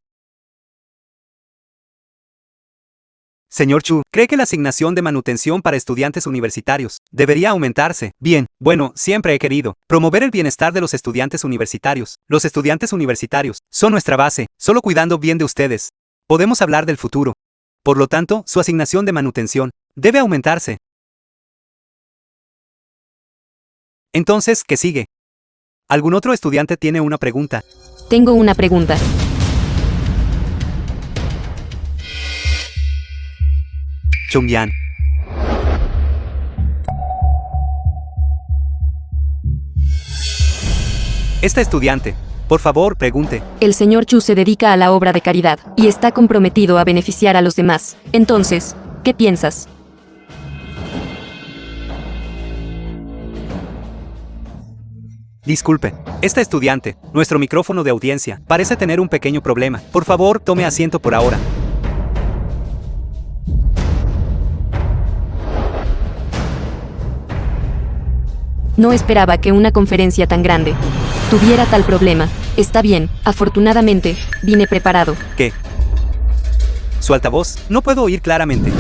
B: Señor Chu, ¿cree que la asignación de manutención para estudiantes universitarios debería aumentarse? Bien, bueno, siempre he querido promover el bienestar de los estudiantes universitarios. Los estudiantes universitarios son nuestra base. Solo cuidando bien de ustedes podemos hablar del futuro. Por lo tanto, su asignación de manutención debe aumentarse. Entonces, ¿qué sigue? ¿Algún otro estudiante tiene una pregunta?
C: Tengo una pregunta.
B: Chung Yan. Esta estudiante, por favor, pregunte.
C: El señor Chu se dedica a la obra de caridad y está comprometido a beneficiar a los demás. Entonces, ¿qué piensas?
B: Disculpe, esta estudiante, nuestro micrófono de audiencia, parece tener un pequeño problema. Por favor, tome asiento por ahora.
C: No esperaba que una conferencia tan grande tuviera tal problema. Está bien, afortunadamente, vine preparado.
B: ¿Qué? Su altavoz, no puedo oír claramente.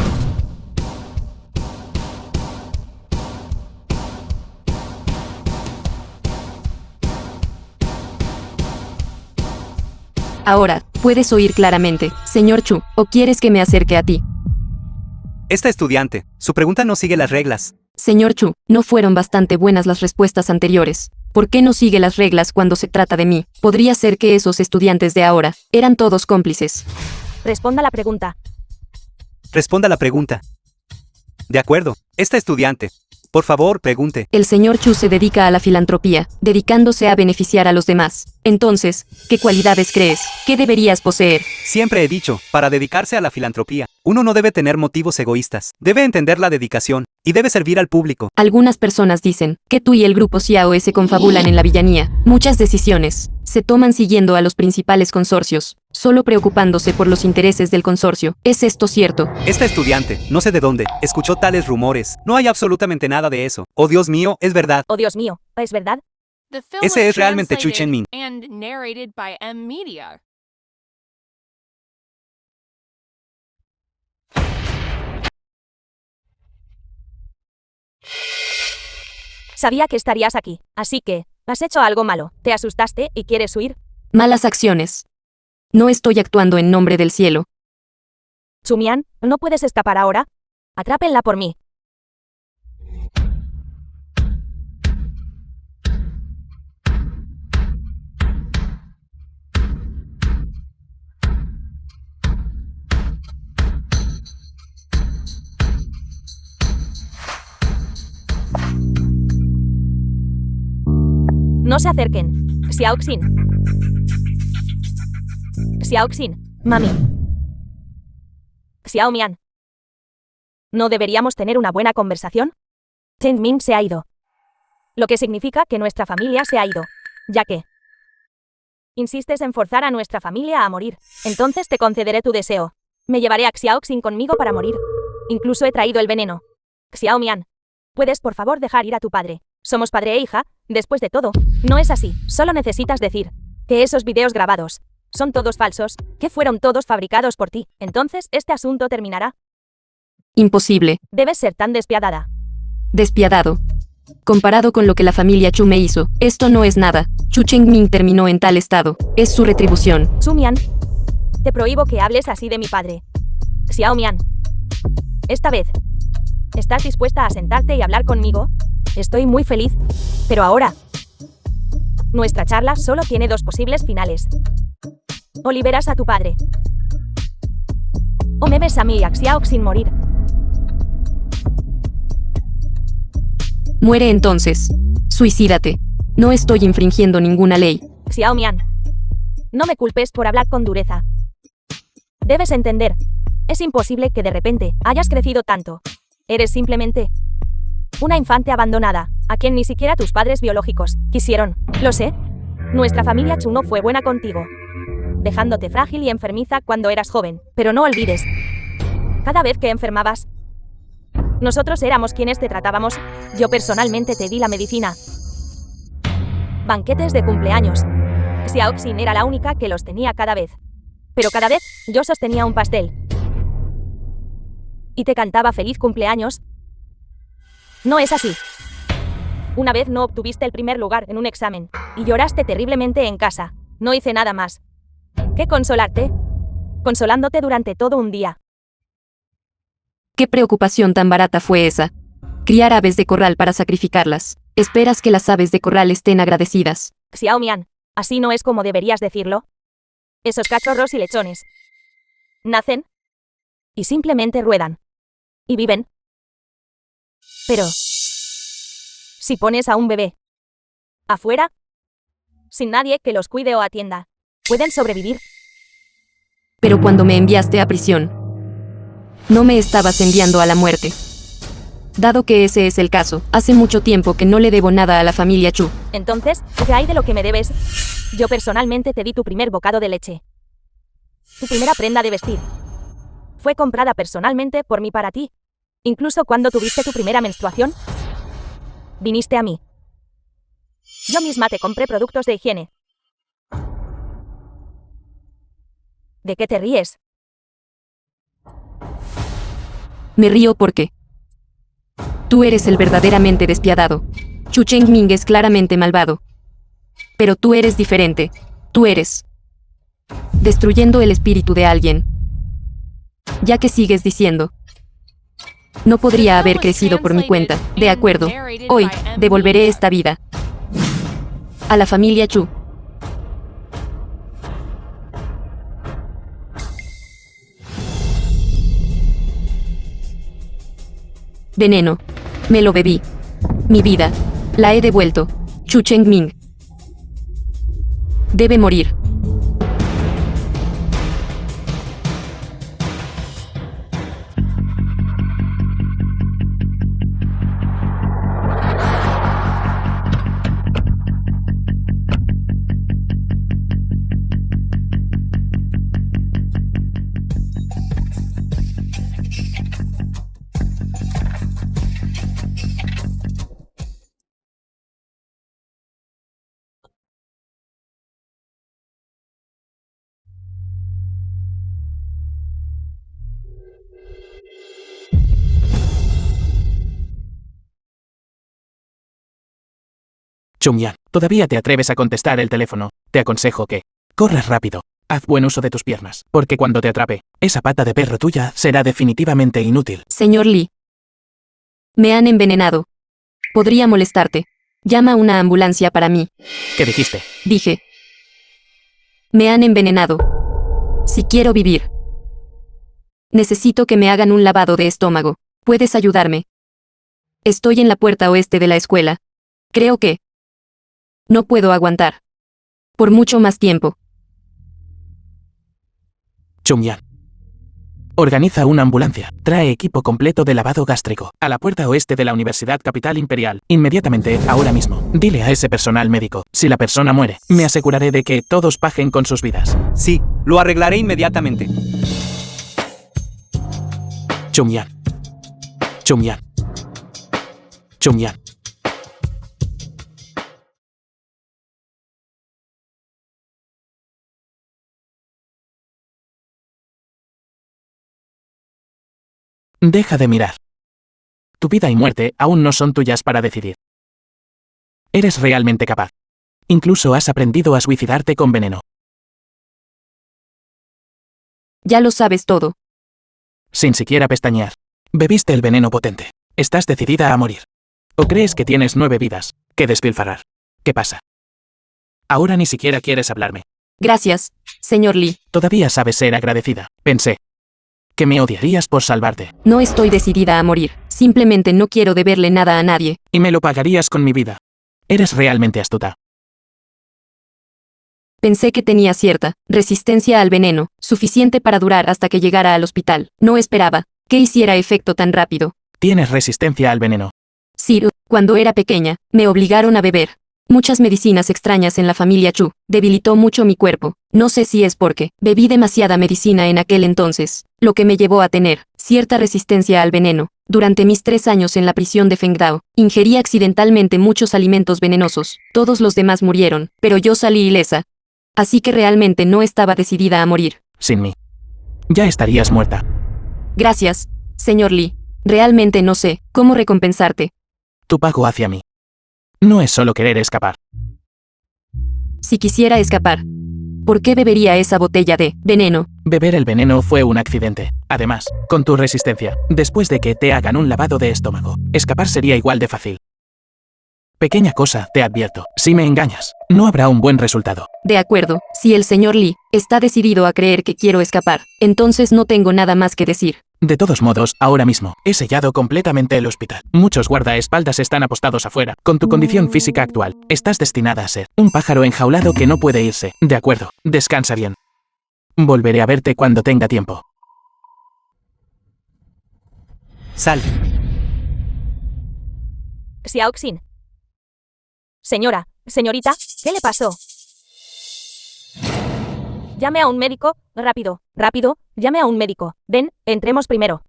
C: Ahora, puedes oír claramente, señor Chu, ¿o quieres que me acerque a ti?
B: Esta estudiante, su pregunta no sigue las reglas.
C: Señor Chu, no fueron bastante buenas las respuestas anteriores. ¿Por qué no sigue las reglas cuando se trata de mí? Podría ser que esos estudiantes de ahora eran todos cómplices.
D: Responda la pregunta.
B: Responda la pregunta. De acuerdo, esta estudiante, Por favor, pregunte.
C: El señor Chu se dedica a la filantropía, dedicándose a beneficiar a los demás. Entonces, ¿qué cualidades crees que deberías poseer?
B: Siempre he dicho, para dedicarse a la filantropía, uno no debe tener motivos egoístas. Debe entender la dedicación y debe servir al público.
C: Algunas personas dicen que tú y el grupo Xiaoe se confabulan en la villanía. Muchas decisiones se toman siguiendo a los principales consorcios, solo preocupándose por los intereses del consorcio. ¿Es esto cierto?
B: Esta estudiante, no sé de dónde, escuchó tales rumores. No hay absolutamente nada de eso. Oh Dios mío, es verdad.
D: Oh Dios mío, ¿es verdad?
E: The film
B: Ese
E: was
B: es realmente Chu
E: translated
B: Chenmin.
E: and narrated by M Media.
D: Sabía que estarías aquí, así que, has hecho algo malo, te asustaste y quieres huir.
C: Malas acciones. No estoy actuando en nombre del cielo.
D: Chumian, ¿no puedes escapar ahora? Atrápenla por mí. No se acerquen. Xiaoxin. Xiaoxin, mami. Xiaomian. ¿No deberíamos tener una buena conversación? Chen Min se ha ido. Lo que significa que nuestra familia se ha ido. Ya que insistes en forzar a nuestra familia a morir. Entonces te concederé tu deseo. Me llevaré a Xiaoxin conmigo para morir. Incluso he traído el veneno. Xiaomian. ¿Puedes por favor dejar ir a tu padre? Somos padre e hija, después de todo. No es así, solo necesitas decir que esos videos grabados son todos falsos, que fueron todos fabricados por ti. Entonces este asunto terminará.
C: Imposible.
D: Debes ser tan despiadada.
C: Despiadado. Comparado con lo que la familia Chu me hizo, esto no es nada. Chu Chengming terminó en tal estado. Es su retribución.
D: Chumian, te prohíbo que hables así de mi padre. Xiaomian, esta vez, ¿estás dispuesta a sentarte y hablar conmigo? Estoy muy feliz. Pero ahora, nuestra charla solo tiene dos posibles finales. O liberas a tu padre, o me ves a mí y a Xiao sin morir.
C: Muere entonces. Suicídate. No estoy infringiendo ninguna ley.
D: Xiaomian, no me culpes por hablar con dureza. Debes entender, es imposible que de repente hayas crecido tanto. Eres simplemente una infante abandonada, a quien ni siquiera tus padres biológicos quisieron. Lo sé. Nuestra familia Chu no fue buena contigo, dejándote frágil y enfermiza cuando eras joven. Pero no olvides, cada vez que enfermabas, nosotros éramos quienes te tratábamos. Yo personalmente te di la medicina. Banquetes de cumpleaños. Xiaoxin era la única que los tenía cada vez. Pero cada vez yo sostenía un pastel y te cantaba feliz cumpleaños. No es así. Una vez no obtuviste el primer lugar en un examen y lloraste terriblemente en casa. No hice nada más que consolarte, consolándote durante todo un día.
C: ¿Qué preocupación tan barata fue esa? Criar aves de corral para sacrificarlas. ¿Esperas que las aves de corral estén agradecidas?
D: Xiaomian, así no es como deberías decirlo. Esos cachorros y lechones nacen y simplemente ruedan y viven. Pero si pones a un bebé afuera, sin nadie que los cuide o atienda, ¿pueden sobrevivir?
C: Pero cuando me enviaste a prisión, no me estabas enviando a la muerte. Dado que ese es el caso, hace mucho tiempo que no le debo nada a la familia Chu.
D: Entonces, ¿qué hay de lo que me debes? Yo personalmente te di tu primer bocado de leche. Tu primera prenda de vestir fue comprada personalmente por mí para ti. Incluso cuando tuviste tu primera menstruación, viniste a mí. Yo misma te compré productos de higiene. ¿De qué te ríes?
C: Me río porque tú eres el verdaderamente despiadado. Chu Chengming es claramente malvado. Pero tú eres diferente. Tú eres destruyendo el espíritu de alguien. Ya que sigues diciendo, no podría haber crecido por mi cuenta. De acuerdo. Hoy, devolveré esta vida a la familia Chu. Veneno. Me lo bebí. Mi vida. La he devuelto. Chu Chengming. Debe morir.
A: Chungyan, todavía te atreves a contestar el teléfono. Te aconsejo que corras rápido. Haz buen uso de tus piernas, porque cuando te atrape, esa pata de perro tuya será definitivamente inútil.
C: Señor Lee. Me han envenenado. Podría molestarte. Llama a una ambulancia para mí.
A: ¿Qué dijiste?
C: Dije. Me han envenenado. Si quiero vivir. Necesito que me hagan un lavado de estómago. ¿Puedes ayudarme? Estoy en la puerta oeste de la escuela. Creo que no puedo aguantar por mucho más tiempo.
A: Chungyan. Organiza una ambulancia. Trae equipo completo de lavado gástrico a la puerta oeste de la Universidad Capital Imperial. Inmediatamente, ahora mismo. Dile a ese personal médico, si la persona muere, me aseguraré de que todos paguen con sus vidas.
B: Sí, lo arreglaré inmediatamente.
A: Chungyan. Chungyan. Chungyan. Deja de mirar. Tu vida y muerte aún no son tuyas para decidir. Eres realmente capaz. Incluso has aprendido a suicidarte con veneno.
C: Ya lo sabes todo.
A: Sin siquiera pestañear. Bebiste el veneno potente. Estás decidida a morir. ¿O crees que tienes 9 vidas? ¿Qué despilfarrar? ¿Qué pasa? Ahora ni siquiera quieres hablarme.
C: Gracias, señor Lee.
A: Todavía sabes ser agradecida. Pensé que me odiarías por salvarte.
C: No estoy decidida a morir. Simplemente no quiero deberle nada a nadie.
A: Y me lo pagarías con mi vida. Eres realmente astuta.
C: Pensé que tenía cierta resistencia al veneno, suficiente para durar hasta que llegara al hospital. No esperaba que hiciera efecto tan rápido.
A: Tienes resistencia al veneno.
C: Sí, cuando era pequeña, me obligaron a beber muchas medicinas extrañas en la familia Chu. Debilitó mucho mi cuerpo. No sé si es porque bebí demasiada medicina en aquel entonces, lo que me llevó a tener cierta resistencia al veneno. Durante mis 3 años en la prisión de Fengdao, ingerí accidentalmente muchos alimentos venenosos. Todos los demás murieron, pero yo salí ilesa. Así que realmente no estaba decidida a morir.
A: Sin mí. Ya estarías muerta.
C: Gracias, señor Lee. Realmente no sé cómo recompensarte.
A: Tu pago hacia mí. No es solo querer escapar.
C: Si quisiera escapar, ¿por qué bebería esa botella de veneno?
A: Beber el veneno fue un accidente. Además, con tu resistencia, después de que te hagan un lavado de estómago, escapar sería igual de fácil. Pequeña cosa, te advierto. Si me engañas, no habrá un buen resultado.
C: De acuerdo, si el señor Lee está decidido a creer que quiero escapar, entonces no tengo nada más que decir.
A: De todos modos, ahora mismo, he sellado completamente el hospital. Muchos guardaespaldas están apostados afuera. Con tu condición física actual, estás destinada a ser un pájaro enjaulado que no puede irse. De acuerdo, descansa bien. Volveré a verte cuando tenga tiempo.
B: Sal.
D: Xiaoxin. Señorita, ¿qué le pasó? Llame a un médico, rápido, llame a un médico. Ven, entremos primero.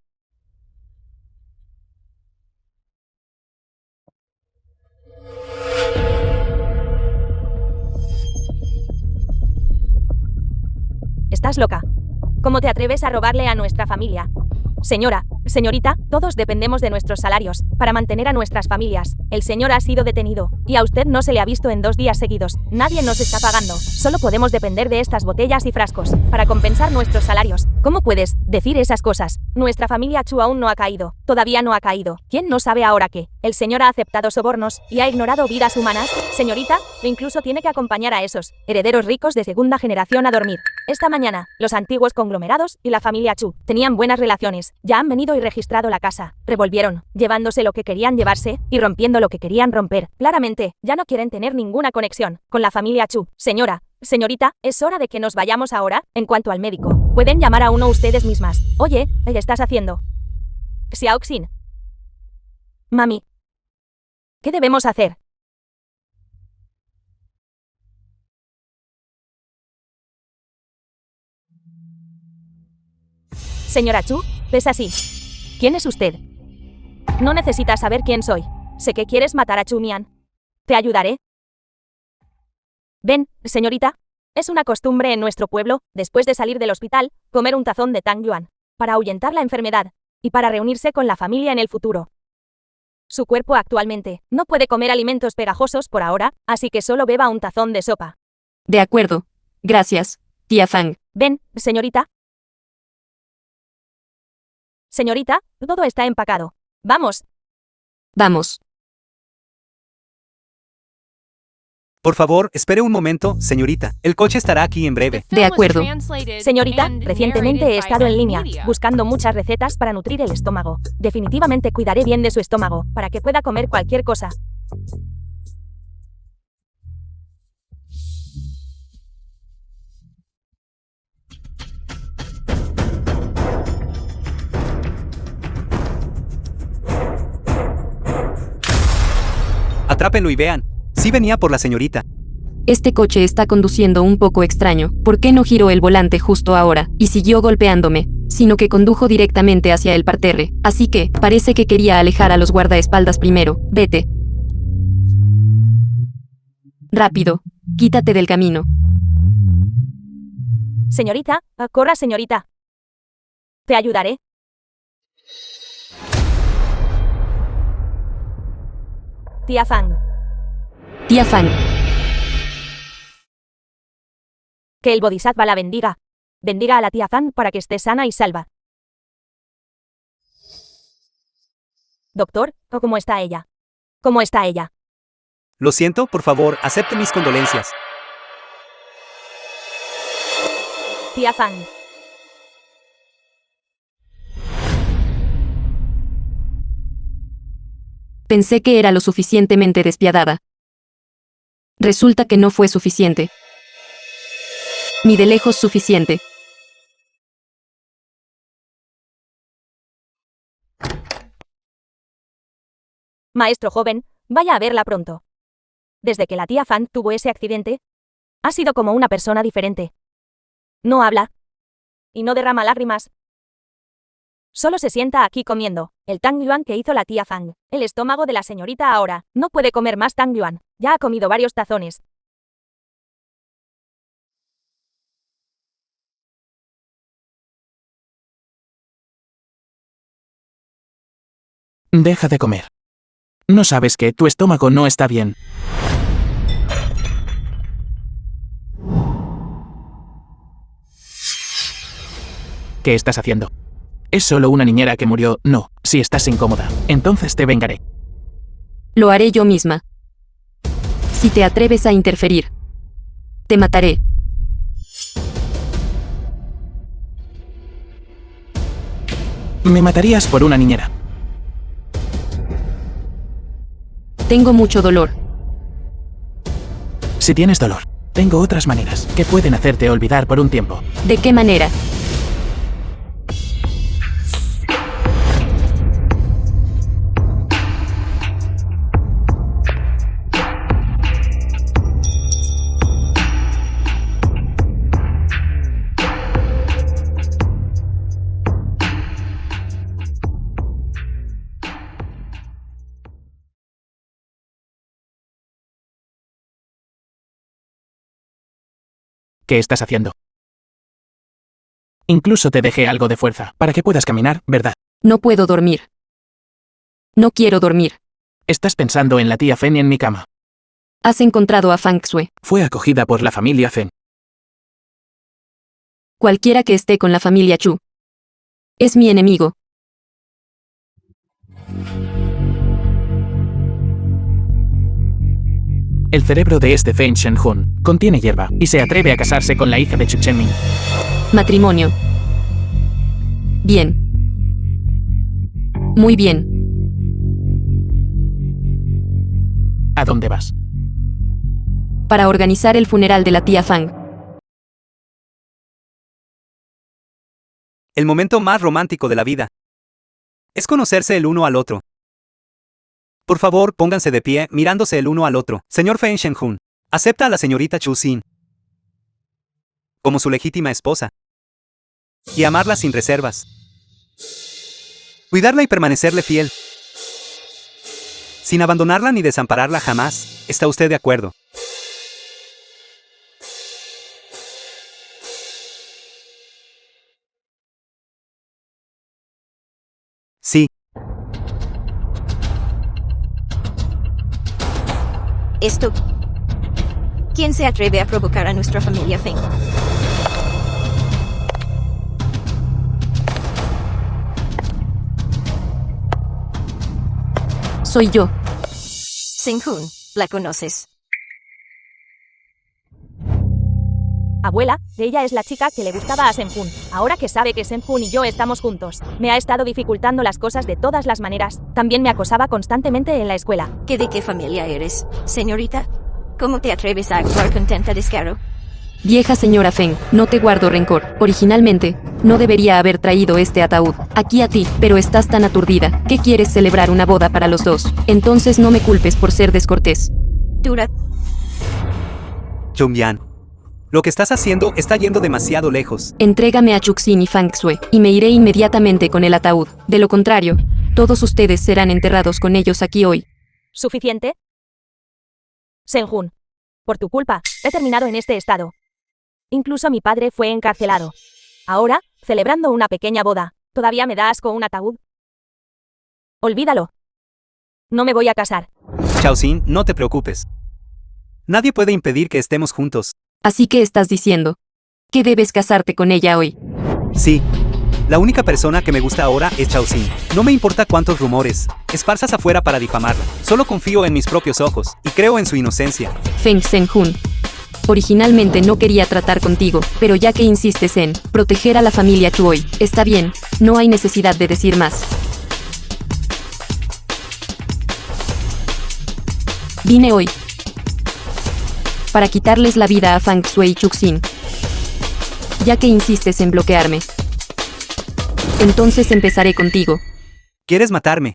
D: ¿Estás loca? ¿Cómo te atreves a robarle a nuestra familia? Señorita, todos dependemos de nuestros salarios para mantener a nuestras familias. El señor ha sido detenido y a usted no se le ha visto en 2 días seguidos. Nadie nos está pagando. Solo podemos depender de estas botellas y frascos para compensar nuestros salarios. ¿Cómo puedes decir esas cosas? Nuestra familia Chu aún no ha caído. Todavía no ha caído. ¿Quién no sabe ahora qué? El señor ha aceptado sobornos y ha ignorado vidas humanas. Señorita, incluso tiene que acompañar a esos herederos ricos de segunda generación a dormir. Esta mañana, los antiguos conglomerados y la familia Chu tenían buenas relaciones. Ya han venido y registrado la casa. Revolvieron, llevándose lo que querían llevarse y rompiendo lo que querían romper. Claramente, ya no quieren tener ninguna conexión con la familia Chu. Señora, señorita, es hora de que nos vayamos ahora. En cuanto al médico, pueden llamar a uno ustedes mismas. Oye, ¿qué estás haciendo? Xiaoxin. Mami. ¿Qué debemos hacer? Señora Chu, ¿ves así? ¿Quién es usted? No necesitas saber quién soy. Sé que quieres matar a Chu Mian. Te ayudaré. Ven, señorita. Es una costumbre en nuestro pueblo, después de salir del hospital, comer un tazón de Tang Yuan, para ahuyentar la enfermedad, y para reunirse con la familia en el futuro. Su cuerpo actualmente no puede comer alimentos pegajosos por ahora, así que solo beba un tazón de sopa.
C: De acuerdo. Gracias, tía Fang.
D: Ven, señorita. Señorita, todo está empacado. Vamos.
C: Vamos.
B: Por favor, espere un momento, señorita. El coche estará aquí en breve.
C: De acuerdo.
D: Señorita, recientemente he estado en línea, buscando muchas recetas para nutrir el estómago. Definitivamente cuidaré bien de su estómago, para que pueda comer cualquier cosa.
B: Atrápenlo y vean. Sí venía por la señorita.
C: Este coche está conduciendo un poco extraño. ¿Por qué no giró el volante justo ahora y siguió golpeándome? Sino que condujo directamente hacia el parterre. Así que, parece que quería alejar a los guardaespaldas primero. Vete. Rápido. Quítate del camino.
D: Señorita, corra, señorita. Te ayudaré. Tía Fang.
C: Tía Fang.
D: Que el Bodhisattva la bendiga. Bendiga a la tía Fang para que esté sana y salva. Doctor, ¿cómo está ella? ¿Cómo está ella?
B: Lo siento, por favor, acepte mis condolencias.
D: Tía Fang.
C: Pensé que era lo suficientemente despiadada. Resulta que no fue suficiente. Ni de lejos suficiente.
D: Maestro joven, vaya a verla pronto. Desde que la tía Fan tuvo ese accidente, ha sido como una persona diferente. No habla. Y no derrama lágrimas. Solo se sienta aquí comiendo el Tang Yuan que hizo la tía Fang. El estómago de la señorita ahora no puede comer más Tang Yuan. Ya ha comido varios tazones.
A: Deja de comer. ¿No sabes que tu estómago no está bien? ¿Qué estás haciendo? Es solo una niñera que murió. No, si estás incómoda, entonces te vengaré.
C: Lo haré yo misma. Si te atreves a interferir, te mataré.
A: Me matarías por una niñera.
C: Tengo mucho dolor.
A: Si tienes dolor, tengo otras maneras que pueden hacerte olvidar por un tiempo.
C: ¿De qué manera?
A: ¿Qué estás haciendo? Incluso te dejé algo de fuerza para que puedas caminar, ¿verdad?
C: No puedo dormir. No quiero dormir.
A: Estás pensando en la tía Fen y en mi cama.
C: Has encontrado a Fang Xue.
A: Fue acogida por la familia Fen.
C: Cualquiera que esté con la familia Chu es mi enemigo.
A: El cerebro de este Feng Shenhun contiene hierba y se atreve a casarse con la hija de Chu Chenming.
C: Matrimonio. Bien. Muy bien.
A: ¿A dónde vas?
C: Para organizar el funeral de la tía Fang.
B: El momento más romántico de la vida es conocerse el uno al otro. Por favor, pónganse de pie, mirándose el uno al otro. Señor Feng Shenhun, acepta a la señorita Chu Xin como su legítima esposa y amarla sin reservas. Cuidarla y permanecerle fiel, sin abandonarla ni desampararla jamás. ¿Está usted de acuerdo? Sí.
F: Esto. ¿Quién se atreve a provocar a nuestra familia Feng?
C: Soy yo.
F: Shenhun, ¿la conoces?
D: Abuela, ella es la chica que le gustaba a Shenhun. Ahora que sabe que Shenhun y yo estamos juntos, me ha estado dificultando las cosas de todas las maneras. También me acosaba constantemente en la escuela.
F: ¿De qué familia eres, señorita? ¿Cómo te atreves a actuar con tanta descaro?
C: Vieja señora Feng, no te guardo rencor. Originalmente, no debería haber traído este ataúd aquí a ti, pero estás tan aturdida que quieres celebrar una boda para los dos. Entonces no me culpes por ser descortés.
F: Dura.
B: Chongyan, lo que estás haciendo está yendo demasiado lejos.
C: Entrégame a Chuxin y Fang Xue, y me iré inmediatamente con el ataúd. De lo contrario, todos ustedes serán enterrados con ellos aquí hoy.
D: ¿Suficiente? Shenhun, por tu culpa, he terminado en este estado. Incluso mi padre fue encarcelado. Ahora, celebrando una pequeña boda, ¿todavía me da asco un ataúd? Olvídalo. No me voy a casar.
B: Chao Xin, no te preocupes. Nadie puede impedir que estemos juntos.
C: Así que estás diciendo que debes casarte con ella hoy.
B: Sí. La única persona que me gusta ahora es Chao Xin. No me importa cuántos rumores esparzas afuera para difamarla. Solo confío en mis propios ojos y creo en su inocencia.
C: Feng Shenhun. Originalmente no quería tratar contigo, pero ya que insistes en proteger a la familia Chu hoy, está bien, no hay necesidad de decir más. Vine hoy para quitarles la vida a Fang Xue y Chuxin. Ya que insistes en bloquearme, entonces empezaré contigo.
B: ¿Quieres matarme?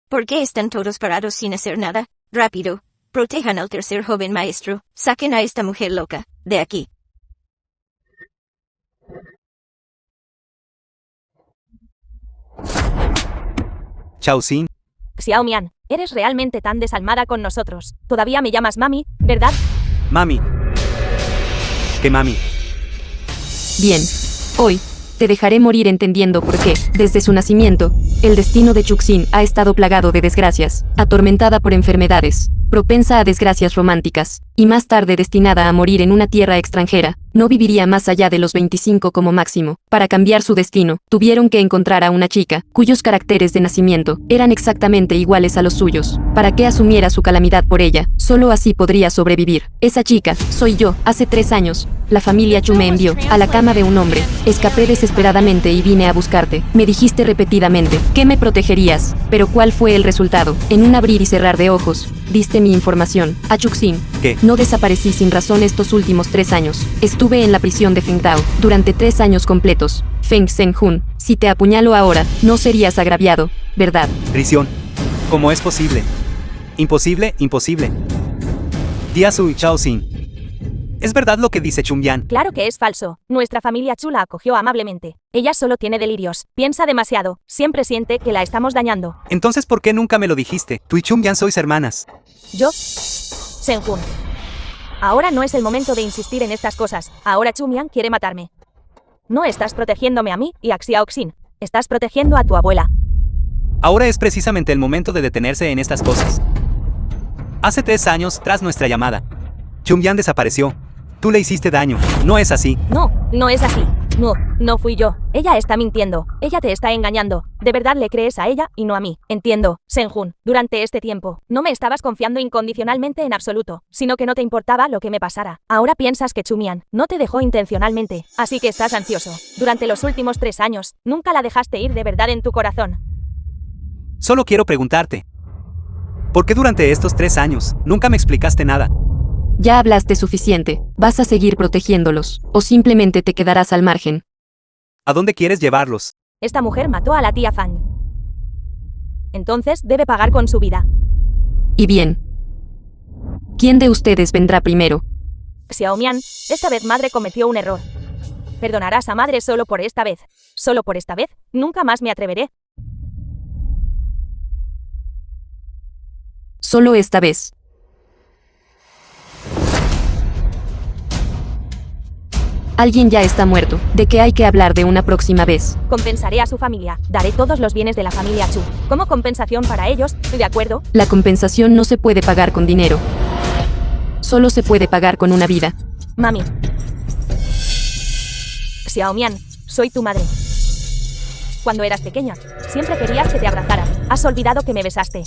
F: ¿Por qué están todos parados sin hacer nada? Rápido. Protejan al tercer joven maestro. Saquen a esta mujer loca de aquí.
B: Chao Xin.
D: Xiao Mian, eres realmente tan desalmada con nosotros. Todavía me llamas mami, ¿verdad?
B: Mami. ¿Qué mami?
C: Bien. Hoy, te dejaré morir entendiendo por qué, desde su nacimiento, el destino de Chuxin ha estado plagado de desgracias, atormentada por enfermedades, propensa a desgracias románticas, y más tarde destinada a morir en una tierra extranjera. No viviría más allá de los 25 como máximo. Para cambiar su destino, tuvieron que encontrar a una chica, cuyos caracteres de nacimiento eran exactamente iguales a los suyos, para que asumiera su calamidad por ella. Solo así podría sobrevivir. Esa chica, soy yo. Hace 3 años, la familia Chu me envió a la cama de un hombre. Escapé desesperadamente y vine a buscarte. Me dijiste repetidamente que me protegerías, pero ¿cuál fue el resultado? En un abrir y cerrar de ojos, diste mi información a Chuxin.
B: ¿Qué?
C: No desaparecí sin razón estos últimos 3 años. Estuve en la prisión de Fengtao durante 3 años completos. Feng Shenhun, si te apuñalo ahora, no serías agraviado, ¿verdad?
B: Prisión. ¿Cómo es posible? Imposible, imposible. Diasu y Chao Xin. ¿Es verdad lo que dice Chungyan?
D: Claro que es falso. Nuestra familia Chu la acogió amablemente. Ella solo tiene delirios. Piensa demasiado. Siempre siente que la estamos dañando.
B: Entonces, ¿por qué nunca me lo dijiste? Tú y Chungyan sois hermanas.
D: Yo, Shenhun. Ahora no es el momento de insistir en estas cosas. Ahora Chumian quiere matarme. No estás protegiéndome a mí y a Xiaoxin. Estás protegiendo a tu abuela.
B: Ahora es precisamente el momento de detenerse en estas cosas. Hace 3 años, tras nuestra llamada, Chungyan desapareció. Tú le hiciste daño. No es así.
D: No, no es así. No, no fui yo. Ella está mintiendo. Ella te está engañando. De verdad le crees a ella y no a mí. Entiendo, Senjun. Durante este tiempo, no me estabas confiando incondicionalmente en absoluto, sino que no te importaba lo que me pasara. Ahora piensas que Chumian no te dejó intencionalmente, así que estás ansioso. Durante los últimos 3 años, nunca la dejaste ir de verdad en tu corazón.
B: Solo quiero preguntarte. ¿Por qué durante estos 3 años nunca me explicaste nada?
C: Ya hablaste suficiente. ¿Vas a seguir protegiéndolos? ¿O simplemente te quedarás al margen?
B: ¿A dónde quieres llevarlos?
D: Esta mujer mató a la tía Fang. Entonces debe pagar con su vida.
C: Y bien. ¿Quién de ustedes vendrá primero?
D: Xiaomian, esta vez madre cometió un error. Perdonarás a madre solo por esta vez. Solo por esta vez, nunca más me atreveré.
C: Solo esta vez. Alguien ya está muerto, ¿de qué hay que hablar de una próxima vez?
D: Compensaré a su familia. Daré todos los bienes de la familia Chu. Como compensación para ellos, ¿de acuerdo?
C: La compensación no se puede pagar con dinero. Solo se puede pagar con una vida.
D: Mami. Xiaomian, soy tu madre. Cuando eras pequeña, siempre querías que te abrazara. Has olvidado que me besaste.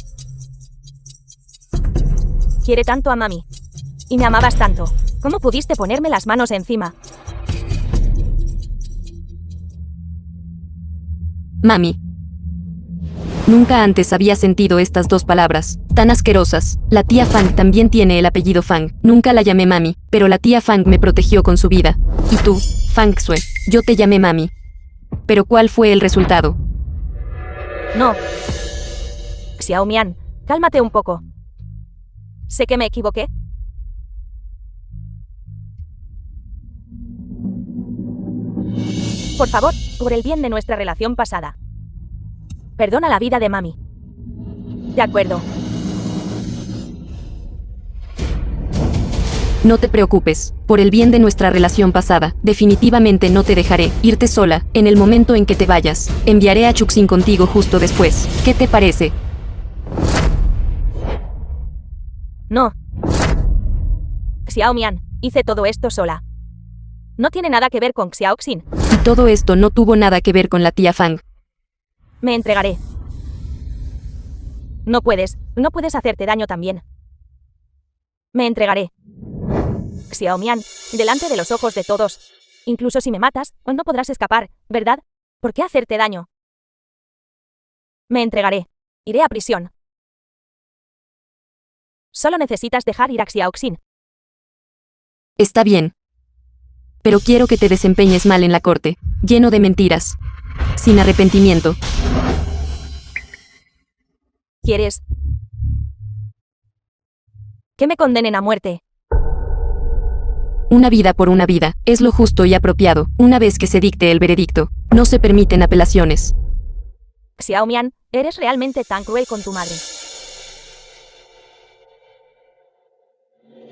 D: Quiere tanto a mami. Y me amabas tanto. ¿Cómo pudiste ponerme las manos encima?
C: Mami. Nunca antes había sentido estas 2 palabras, tan asquerosas. La tía Fang también tiene el apellido Fang. Nunca la llamé mami, pero la tía Fang me protegió con su vida. Y tú, Fang Xue, yo te llamé mami. Pero ¿cuál fue el resultado?
D: No. Xiaomian, cálmate un poco. Sé que me equivoqué. Por favor, por el bien de nuestra relación pasada. Perdona la vida de mami. De acuerdo.
C: No te preocupes, por el bien de nuestra relación pasada, definitivamente no te dejaré irte sola. En el momento en que te vayas, enviaré a Chuxin contigo justo después. ¿Qué te parece?
D: No. Xiaomian, hice todo esto sola. No tiene nada que ver con Xiaoxin.
C: Y todo esto no tuvo nada que ver con la tía Fang.
D: Me entregaré. No puedes hacerte daño también. Me entregaré. Xiaomian, delante de los ojos de todos. Incluso si me matas, no podrás escapar, ¿verdad? ¿Por qué hacerte daño? Me entregaré. Iré a prisión. Solo necesitas dejar ir a Xiaoxin.
C: Está bien. Pero quiero que te desempeñes mal en la corte, lleno de mentiras. Sin arrepentimiento.
D: ¿Quieres que me condenen a muerte?
C: Una vida por una vida, es lo justo y apropiado. Una vez que se dicte el veredicto, no se permiten apelaciones.
D: Xiaomian, eres realmente tan cruel con tu madre.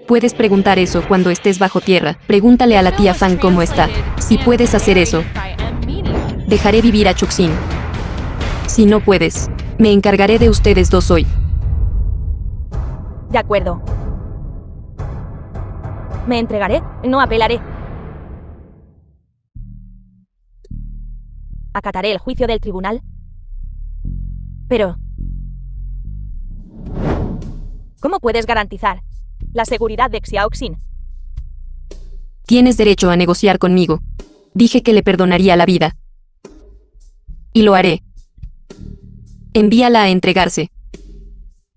C: Puedes preguntar eso cuando estés bajo tierra. Pregúntale a la tía Fang cómo está. Si puedes hacer eso, dejaré vivir a Chuxin. Si no puedes, me encargaré de ustedes 2 hoy.
D: De acuerdo. Me entregaré, no apelaré. Acataré el juicio del tribunal. Pero ¿cómo puedes garantizar la seguridad de Xiaoxin?
C: Tienes derecho a negociar conmigo. Dije que le perdonaría la vida. Y lo haré. Envíala a entregarse.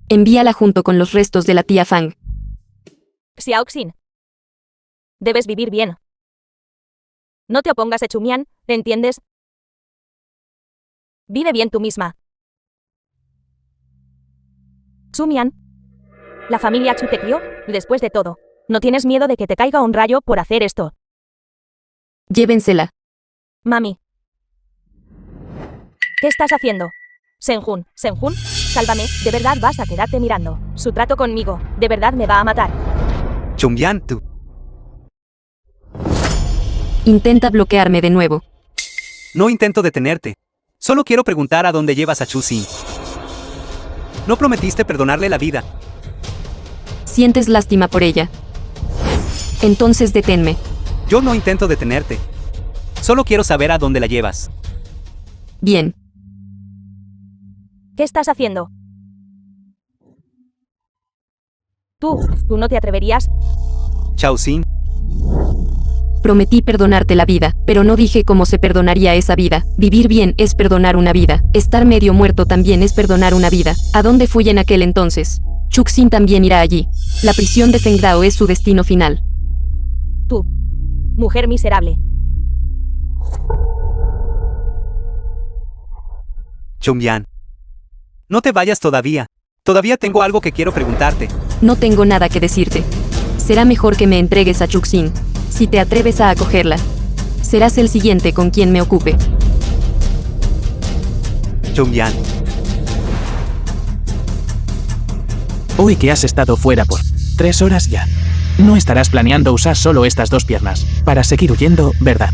C: Envíala junto con los restos de la tía Fang.
D: Xiaoxin, debes vivir bien. No te opongas a Chumian, ¿entiendes? Vive bien tú misma. Chumian, la familia Chu te crió, después de todo. ¿No tienes miedo de que te caiga un rayo por hacer esto?
C: Llévensela.
D: Mami. ¿Qué estás haciendo? Senjun, sálvame, de verdad vas a quedarte mirando. Su trato conmigo, de verdad me va a matar.
B: Chumian, tú.
C: Intenta bloquearme de nuevo.
B: No intento detenerte. Solo quiero preguntar a dónde llevas a Chuxin. No prometiste perdonarle la vida.
C: ¿Sientes lástima por ella? Entonces deténme.
B: Yo no intento detenerte. Solo quiero saber a dónde la llevas.
C: Bien.
D: ¿Qué estás haciendo? Tú no te atreverías.
B: Chao Xin.
C: Prometí perdonarte la vida, pero no dije cómo se perdonaría esa vida. Vivir bien es perdonar una vida. Estar medio muerto también es perdonar una vida. ¿A dónde fui en aquel entonces? Chuxin también irá allí. La prisión de Fengdao es su destino final.
D: Tú, mujer miserable.
B: Chongyan. No te vayas todavía. Todavía tengo algo que quiero preguntarte.
C: No tengo nada que decirte. Será mejor que me entregues a Chuxin. Si te atreves a acogerla, serás el siguiente con quien me ocupe.
B: Chongyan.
A: Uy, que has estado fuera por 3 horas ya. No estarás planeando usar solo estas 2 piernas para seguir huyendo, ¿verdad?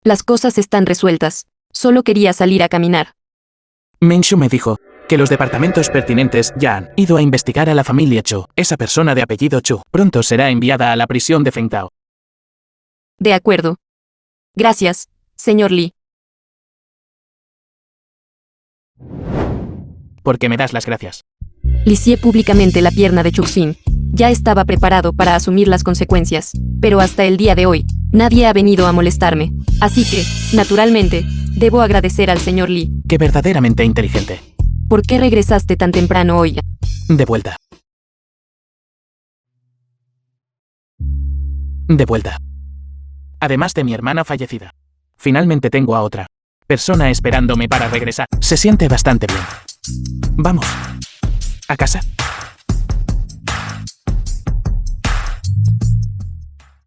C: Las cosas están resueltas. Solo quería salir a caminar.
A: Menshu me dijo que los departamentos pertinentes ya han ido a investigar a la familia Chu. Esa persona de apellido Chu pronto será enviada a la prisión de Fengdao.
C: De acuerdo. Gracias, señor Li.
A: ¿Por qué me das las gracias?
C: Lisié públicamente la pierna de Chuxin. Ya estaba preparado para asumir las consecuencias, pero hasta el día de hoy, nadie ha venido a molestarme. Así que, naturalmente, debo agradecer al señor Li.
A: Que verdaderamente inteligente.
C: ¿Por qué regresaste tan temprano hoy?
A: De vuelta. De vuelta. Además de mi hermana fallecida. Finalmente tengo a otra persona esperándome para regresar. Se siente bastante bien. Vamos. ¿A casa?